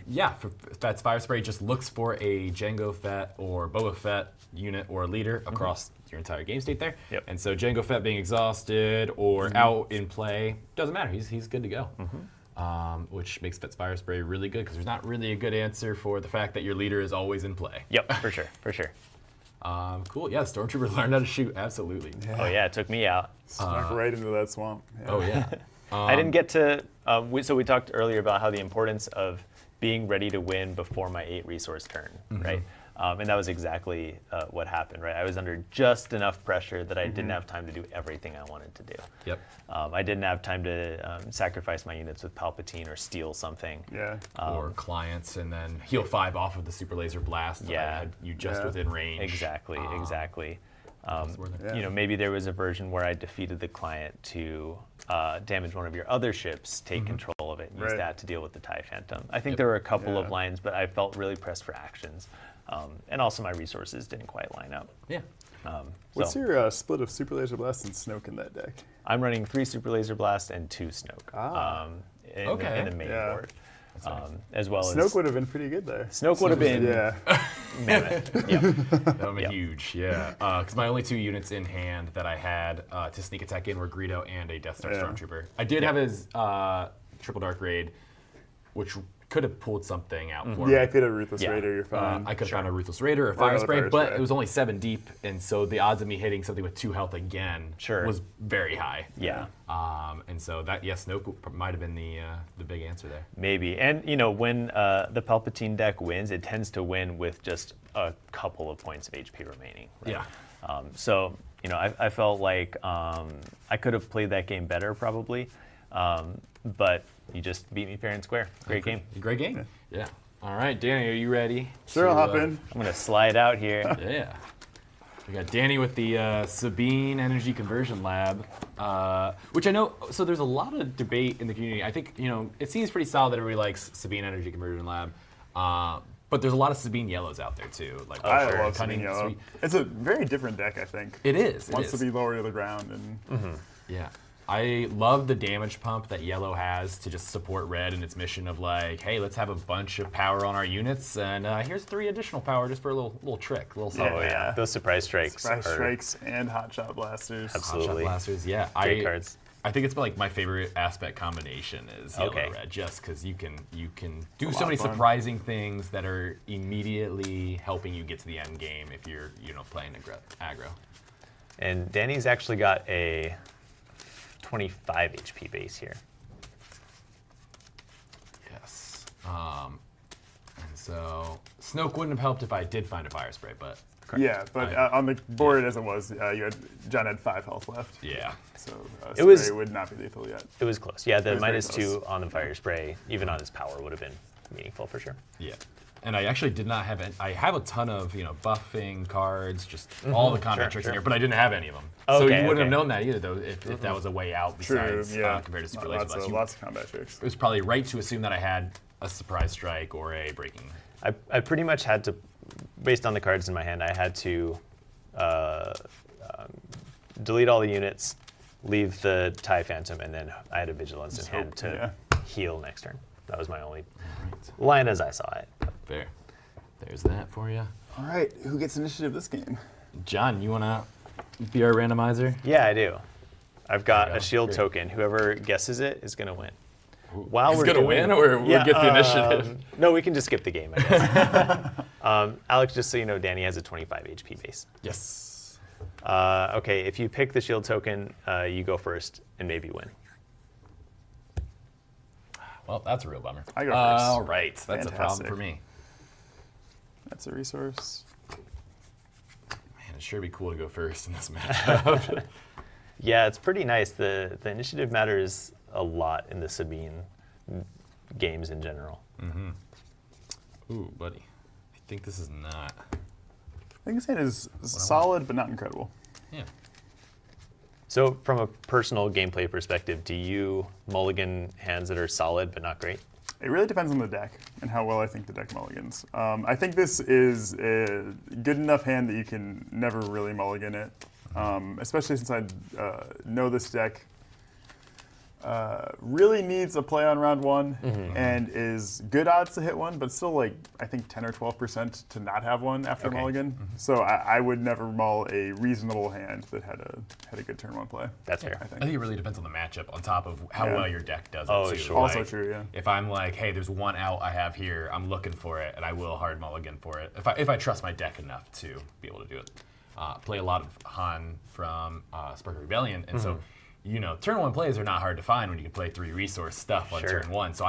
Yeah, for Fett's Fire Spray, just looks for a Django Fett or Boba Fett unit or leader across your entire game state there. Yep. And so Django Fett being exhausted or out in play, doesn't matter. He's good to go. Which makes Fett's Fire Spray really good because there's not really a good answer for the fact that your leader is always in play. Yep, for sure. Cool. Yeah, Stormtrooper learned how to shoot. Absolutely. Oh yeah, it took me out. Snuck right into that swamp. Yeah. Oh yeah. I didn't get to. So we talked earlier about how the importance of being ready to win before my 8 resource turn, right? And that was exactly what happened, right? I was under just enough pressure that I didn't have time to do everything I wanted to do. Yep. I didn't have time to sacrifice my units with Palpatine or steal something. Yeah. Or clients, and then heal 5 off of the super laser blast. That I had you just within range. Exactly. Yeah. Maybe there was a version where I defeated the client to damage one of your other ships, take control of it, and use that to deal with the TIE Phantom. I think there were a couple of lines, but I felt really pressed for actions. And also my resources didn't quite line up. Yeah. What's your split of Super Laser Blast and Snoke in that deck? I'm running 3 Super Laser Blast and 2 Snoke in the main board. As well as Snoke would have been pretty good there. Snoke would have been mammoth. That would be huge, yeah. Because my only 2 units in hand that I had to sneak attack in were Greedo and a Death Star Stormtrooper. I did have his Triple Dark Raid, which could have pulled something out for me. Yeah, if you had a Ruthless Raider, you're fine. I could have found a Ruthless Raider or Fire Spray, Fire but Spray. it was only 7 deep, and so the odds of me hitting something with 2 health again was very high. Yeah. And so that, Snoke might have been the big answer there. Maybe. And, when the Palpatine deck wins, it tends to win with just a couple of points of HP remaining. Right? Yeah. So, I felt like I could have played that game better probably, but you just beat me fair and square. Great game. Great game. Yeah. All right, Danny, are you ready? Sure, I'll hop in. I'm going to slide out here. Yeah. We got Danny with the Sabine Energy Conversion Lab, which I know, so there's a lot of debate in the community. I think, it seems pretty solid that everybody likes Sabine Energy Conversion Lab, but there's a lot of Sabine Yellows out there too. Like I love Cunning, Sabine Yellow. Sweet. It's a very different deck, I think. It is. Wants to be lower to the ground. And Yeah. I love the damage pump that Yellow has to just support Red in its mission of like, hey, let's have a bunch of power on our units, and here's 3 additional power just for a little trick, a little something. Oh, yeah. Those surprise strikes. Surprise strikes and hot shot blasters. Absolutely. Hot shot blasters, yeah. Great cards. I think it's like my favorite aspect combination is Yellow Red, just because you can do so many surprising things that are immediately helping you get to the end game if you're playing aggro. And Danny's actually got a 25 HP base here. Yes. And so Snoke wouldn't have helped if I did find a Fire Spray, but Yeah, but on the board as it was, John had 5 health left. yeah. So It would not be lethal yet. It was close. Yeah, the was very -2 on the Fire Spray, even on his power, would have been meaningful for sure. Yeah. And I actually did not have any. I have a ton of buffing cards, just all the combat tricks in here, but I didn't have any of them. So you wouldn't have known that either, though, if that was a way out besides compared to Super Laser Blast. Lots of combat tricks. It was probably right to assume that I had a surprise strike or a breaking. I pretty much had to, based on the cards in my hand, I had to delete all the units, leave the TIE Phantom, and then I had a Vigilance in hand to heal next turn. That was my only line as I saw it. Fair. There's that for you. All right, who gets initiative this game? John, you want to be our randomizer? Yeah, I do. I've got There you a go. shield Great. token. Whoever guesses it is going to win. While He's we're going to doing- win, or we'll get the initiative? No, we can just skip the game, I guess. Alex, just so you know, Danny has a 25 HP base. Yes. Okay, if you pick the shield token, you go first and maybe win. Well, that's a real bummer. I go first. All right. That's a problem Fantastic. for me. That's a resource. Man, it'd sure be cool to go first in this matchup. Yeah, it's pretty nice. The initiative matters a lot in the Sabine games in general. Ooh, buddy. I think this is not I think his hand is solid, but not incredible. Yeah. So from a personal gameplay perspective, do you mulligan hands that are solid but not great? It really depends on the deck and how well I think the deck mulligans. I think this is a good enough hand that you can never really mulligan it, especially since I know this deck really needs a play on round one and is good odds to hit one, but still like I think 10 or 12% to not have one after mulligan. So I would never mull a reasonable hand that had a good turn one play. That's fair. I I think. think it really depends on the matchup on top of how well your deck does it, Oh, too. sure. Also Like, true, yeah. if I'm like, hey, there's one out I have here, I'm looking for it, and I will hard mulligan for it. If I trust my deck enough to be able to do it. Play a lot of Han from Spark of Rebellion, and so turn one plays are not hard to find when you can play 3 resource stuff on Sure. turn one. So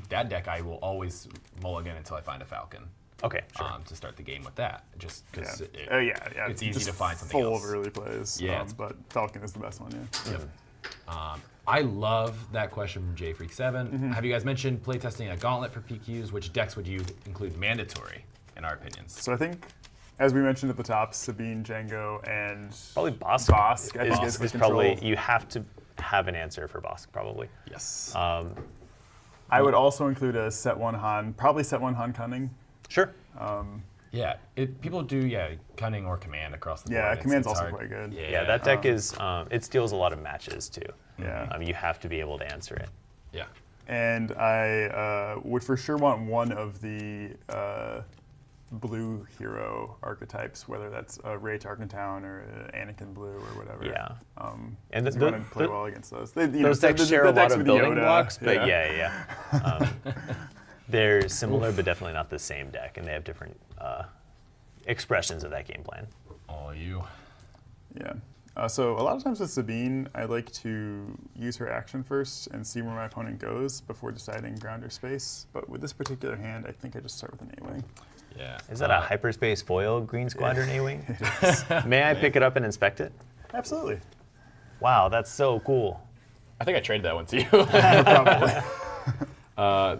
that deck I will always mulligan until I find a Falcon. Okay, sure. To start the game with that, just because Yeah. it's easy Just to find something full else. of early plays. Yeah. But Falcon is the best one, yeah. Yep. I love that question from JFreak7. Have you guys mentioned playtesting a gauntlet for PQs? Which decks would you include mandatory, in our opinions? So I think, as we mentioned at the top, Sabine, Django, and Probably Bosk. Bosk, I think, is the is probably, control. you have to have an answer for Bosk, probably. Yes. I would also include a set one Han, probably set one Han Cunning. Sure. Yeah, people do cunning or command across the board. Yeah, It's- command's it's also hard. quite good. Yeah, that deck is, it steals a lot of matches, too. Yeah. You have to be able to answer it. Yeah. And I would for sure want one of the blue hero archetypes, whether that's Rey Tarkentown or Anakin Blue or whatever. Yeah. And the- you want to play the- well against those. Those decks share a lot decks of with building Yoda, blocks, but yeah. They're similar, but definitely not the same deck, and they have different expressions of that game plan. All you. Yeah. So a lot of times with Sabine, I like to use her action first and see where my opponent goes before deciding ground or space. But with this particular hand, I think I just start with an A-wing. Yeah. Is that a hyperspace foil Green Squadron A-Wing? May I pick it up and inspect it? Absolutely. Wow, that's so cool. I think I traded that one to you.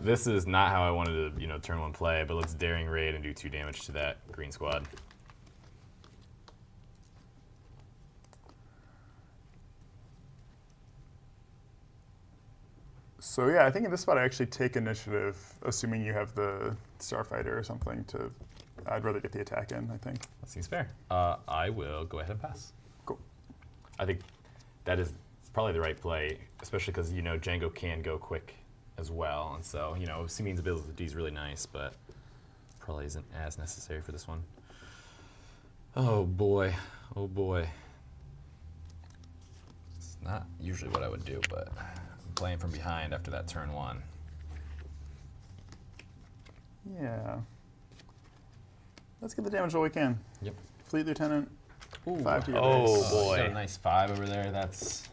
This is not how I wanted to, turn one play, but let's daring raid and do 2 damage to that green squad. So yeah, I think in this spot I actually take initiative, assuming you have the Starfighter or something to. I'd rather get the attack in, I think. That seems fair. I will go ahead and pass. Cool. I think that is probably the right play, especially because, Django can go quick as well. And so, Sabine's ability is really nice, but probably isn't as necessary for this one. Oh boy. Oh boy. It's not usually what I would do, but I'm playing from behind after that turn 1. Yeah. Let's get the damage all we can. Yep. Fleet Lieutenant. Ooh. 5 to your Oh, base. boy. Got a nice 5 over there. That's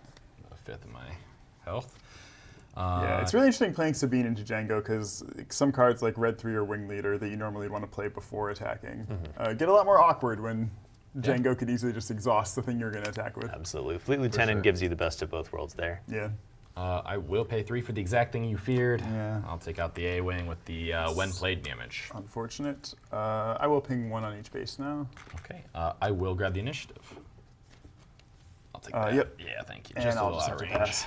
a 5th of my health. Yeah, it's really interesting playing Sabine into Django because some cards like Red 3 or Wing Leader that you normally want to play before attacking get a lot more awkward when Django could easily just exhaust the thing you're going to attack with. Absolutely. Fleet Lieutenant sure. gives you the best of both worlds there. Yeah. I will pay 3 for the exact thing you feared. Yeah. I'll take out the A-Wing with the when played damage. Unfortunate. I will ping 1 on each base now. Okay. I will grab the initiative. I'll take that. Yep. Yeah, thank you. And Just a I'll little just out have of to range. pass.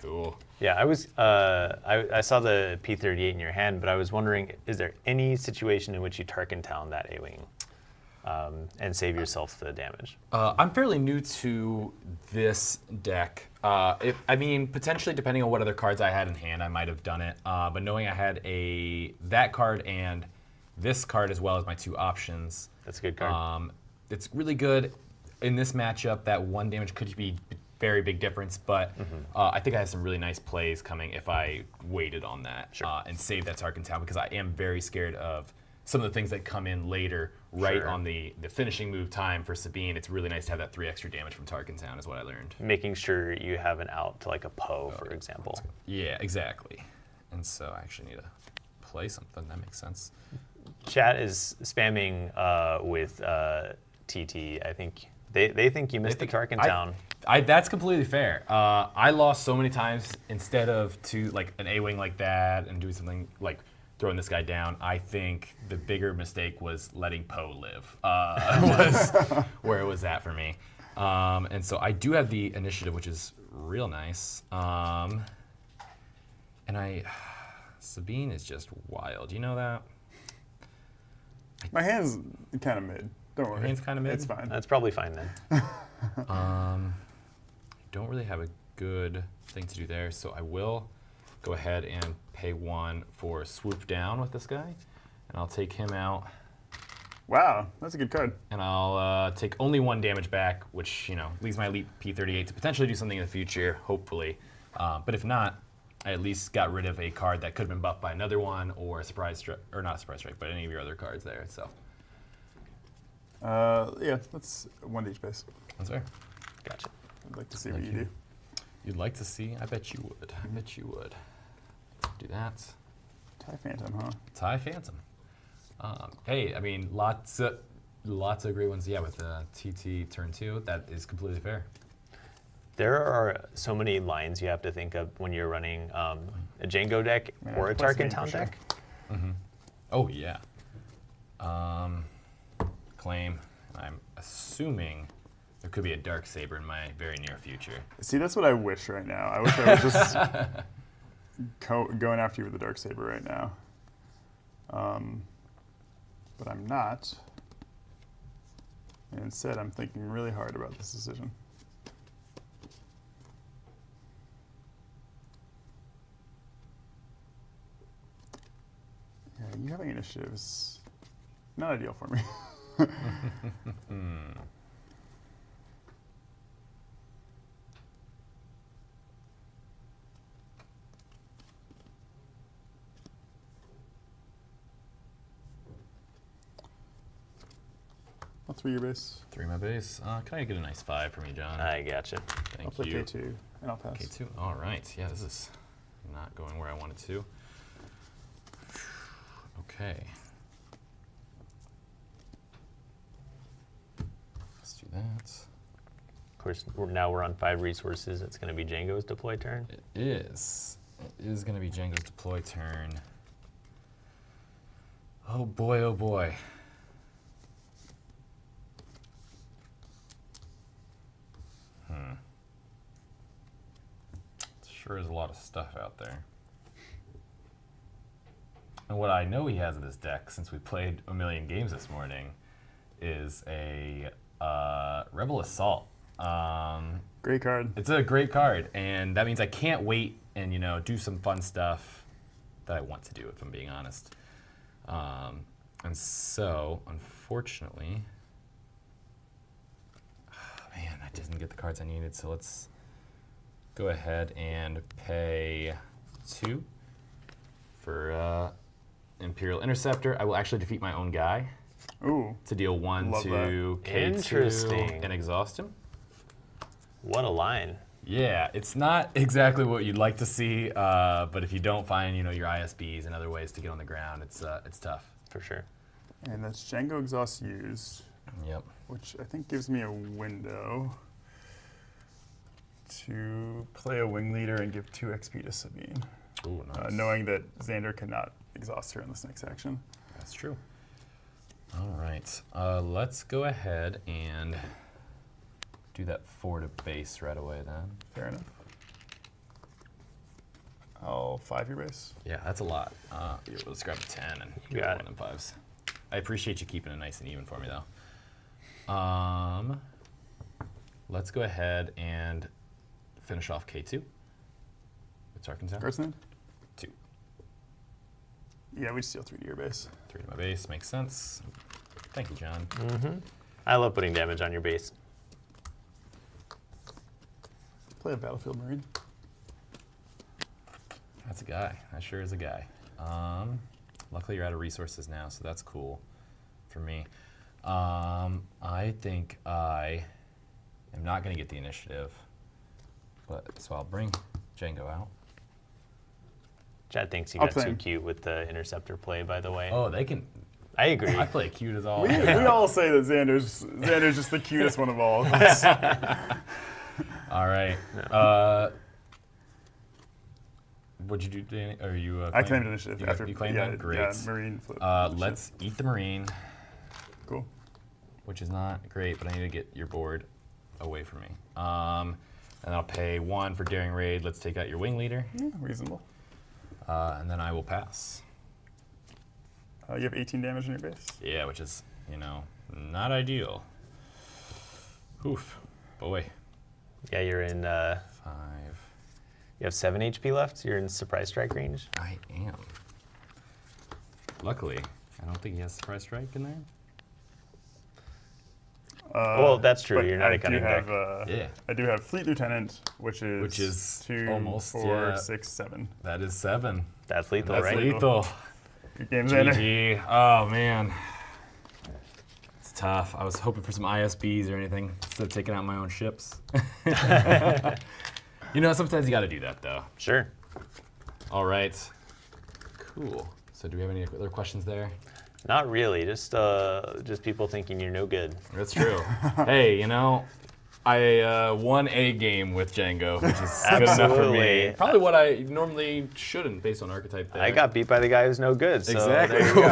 Cool. Yeah, I saw the P-38 in your hand, but I was wondering, is there any situation in which you Tarkentown that A-Wing and save yourself the damage? I'm fairly new to this deck. Potentially depending on what other cards I had in hand, I might have done it. But knowing I had that card and this card as well as my 2 options, That's a good card. it's really good in this matchup. That 1 damage could be very big difference, but I think I have some really nice plays coming if I waited on that and saved that Tarkentown, because I am very scared of some of the things that come in later, right on the finishing move time for Sabine. It's really nice to have that 3 extra damage from Tarkentown is what I learned. Making sure you have an out to like a Poe, for example. Yeah, exactly. And so I actually need to play something. That makes sense. Chat is spamming with TT. I think they think you missed the Tarkentown. That's completely fair. I lost so many times instead of to like an A-Wing like that and doing something like throwing this guy down. I think the bigger mistake was letting Poe live. Was where it was at for me. And so I do have the initiative, which is real nice. And Sabine is just wild. You know that? My hand's kind of mid. Don't worry. hand's kinda mid? It's fine. That's probably fine then. Don't really have a good thing to do there, so I will go ahead and pay 1 for swoop down with this guy, and I'll take him out, Wow, that's a good card. and I'll take only 1 damage back, which leaves my elite P38 to potentially do something in the future, hopefully. But if not, I at least got rid of a card that could have been buffed by another one, or surprise strike, or not surprise strike, but any of your other cards there. So Yeah, that's 1 to each base. that's fair. Gotcha. I'd like to see what you do. You'd like to see? I bet you would. I bet you would. Do that. TIE Phantom, huh? TIE Phantom. Hey, I mean, lots of great ones. Yeah, with TT turn 2, that is completely fair. There are so many lines you have to think of when you're running a Django deck or a plus Tarkin game Town for sure. deck. Oh yeah. Claim. I'm assuming there could be a dark saber in my very near future. See, that's what I wish right now. I wish I was just going after you with the Darksaber right now. But I'm not. And instead, I'm thinking really hard about this decision. Yeah, you having initiative is not ideal for me. I'll 3 your base. 3 my base. Can I get a nice 5 for me, John? I gotcha. Thank I'll play you. K2 and I'll pass. K2. All right. Yeah, this is not going where I wanted to. Okay. Let's do that. Of course, now we're on 5 resources. It's going to be Django's deploy turn. It is. It is going to be Django's deploy turn. Oh boy, oh boy. Sure is a lot of stuff out there. And what I know he has in this deck, since we played a million games this morning, is a Rebel Assault. Great card. It's a great card, and that means I can't wait and do some fun stuff that I want to do, if I'm being honest. And so, unfortunately, man, I didn't get the cards I needed. So let's go ahead and pay 2 for Imperial Interceptor. I will actually defeat my own guy Ooh. to deal 1 Love to K2 Interesting. and exhaust him. What a line. Yeah, it's not exactly what you'd like to see, but if you don't find, your ISBs and other ways to get on the ground, it's tough. For sure. And that's Django Exhaust used, Yep. which I think gives me a window to play a wing leader and give 2 XP to Sabine, Ooh, nice. knowing that Xander cannot exhaust her in this next action. That's true. All right, let's go ahead and do that 4 to base right away then. Fair enough. I'll 5 your base. Yeah, that's a lot. Let's grab a 10 and You get got one it. of them 5s. I appreciate you keeping it nice and even for me, though. Let's go ahead and finish off K2 with Tarkin Town. Guardsman? 2. Yeah, we steal 3 to your base. 3 to my base makes sense. Thank you, John. I love putting damage on your base. Play a Battlefield Marine. That's a guy. That sure is a guy. Luckily, you're out of resources now, so that's cool for me. I think I am not going to get the initiative, so I'll bring Django out. Chad thinks you I'll got play too him. cute with the interceptor play, by the way. Oh, they can. I agree. I play cute as all. We all say that Xander's just the cutest one of all of us. All right. What'd you do, Danny? Are you? I claimed initiative after. You claimed that? Great. Yeah, Marine flip. Let's eat the Marine, Cool. which is not great, but I need to get your board away from me. And I'll pay 1 for Daring Raid. Let's take out your Wing Leader, Yeah, reasonable. and then I will pass. You have 18 damage in your base. Yeah, which is, not ideal. Oof, boy. Yeah, you're in. 5. You have 7 HP left. You're in surprise strike range. I am. Luckily, I don't think he has Surprise Strike in there. Well, that's true. But You're not I a cunning do have, deck. Yeah. I do have Fleet Lieutenant, which is 2, almost, 4, yeah. 6, 7. That is 7. That's lethal, That's right? lethal. Good games, Xander. GG. Oh, man. It's tough. I was hoping for some ISBs or anything instead of taking out my own ships. Sometimes you got to do that, though. Sure. All right. Cool. So do we have any other questions there? Not really. Just people thinking you're no good. That's true. Hey, I won a game with Django, which is good enough for me. Absolutely. Probably what I normally shouldn't based on archetype there. I got beat by the guy who's no good. So exactly. There you go.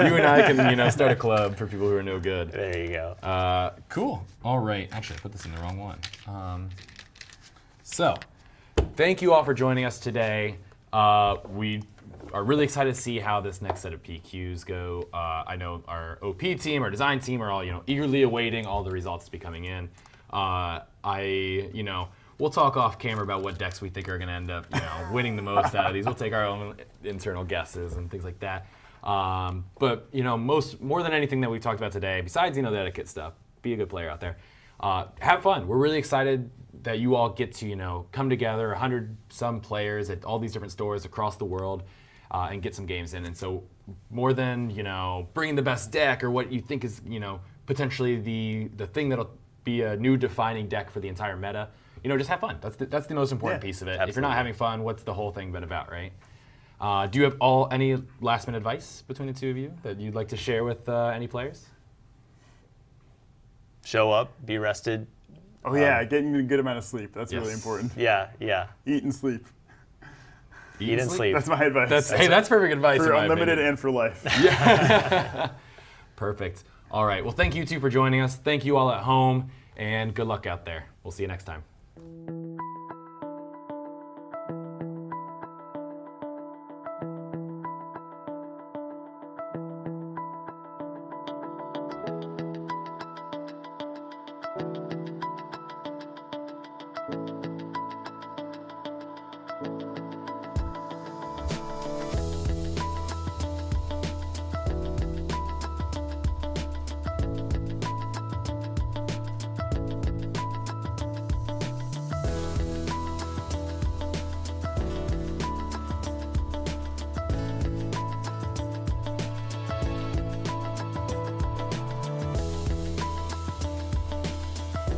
You and I can, start a club for people who are no good. There you go. Cool. All right. Actually, I put this in the wrong one. So, thank you all for joining us today. We are really excited to see how this next set of PQs go. I know our OP team, our design team are all, eagerly awaiting all the results to be coming in. We'll talk off camera about what decks we think are going to end up, winning the most out of these. We'll take our own internal guesses and things like that. But more than anything that we've talked about today, besides the etiquette stuff, be a good player out there. Have fun. We're really excited that you all get to come together, 100 some players at all these different stores across the world, and get some games in. And so, more than bringing the best deck or what you think is potentially the thing that'll be a new defining deck for the entire meta, just have fun. That's the most important piece of it. Absolutely. If you're not having fun, what's the whole thing been about, right? Do you have any last minute advice between the two of you that you'd like to share with any players? Show up, be rested. Oh, yeah, getting a good amount of sleep. That's really Yes. important. Yeah. Eat and sleep. Eat and sleep. That's my advice. That's perfect advice. for in my unlimited opinion. and for life. Perfect. All right. Well, thank you two for joining us. Thank you all at home, and good luck out there. We'll see you next time.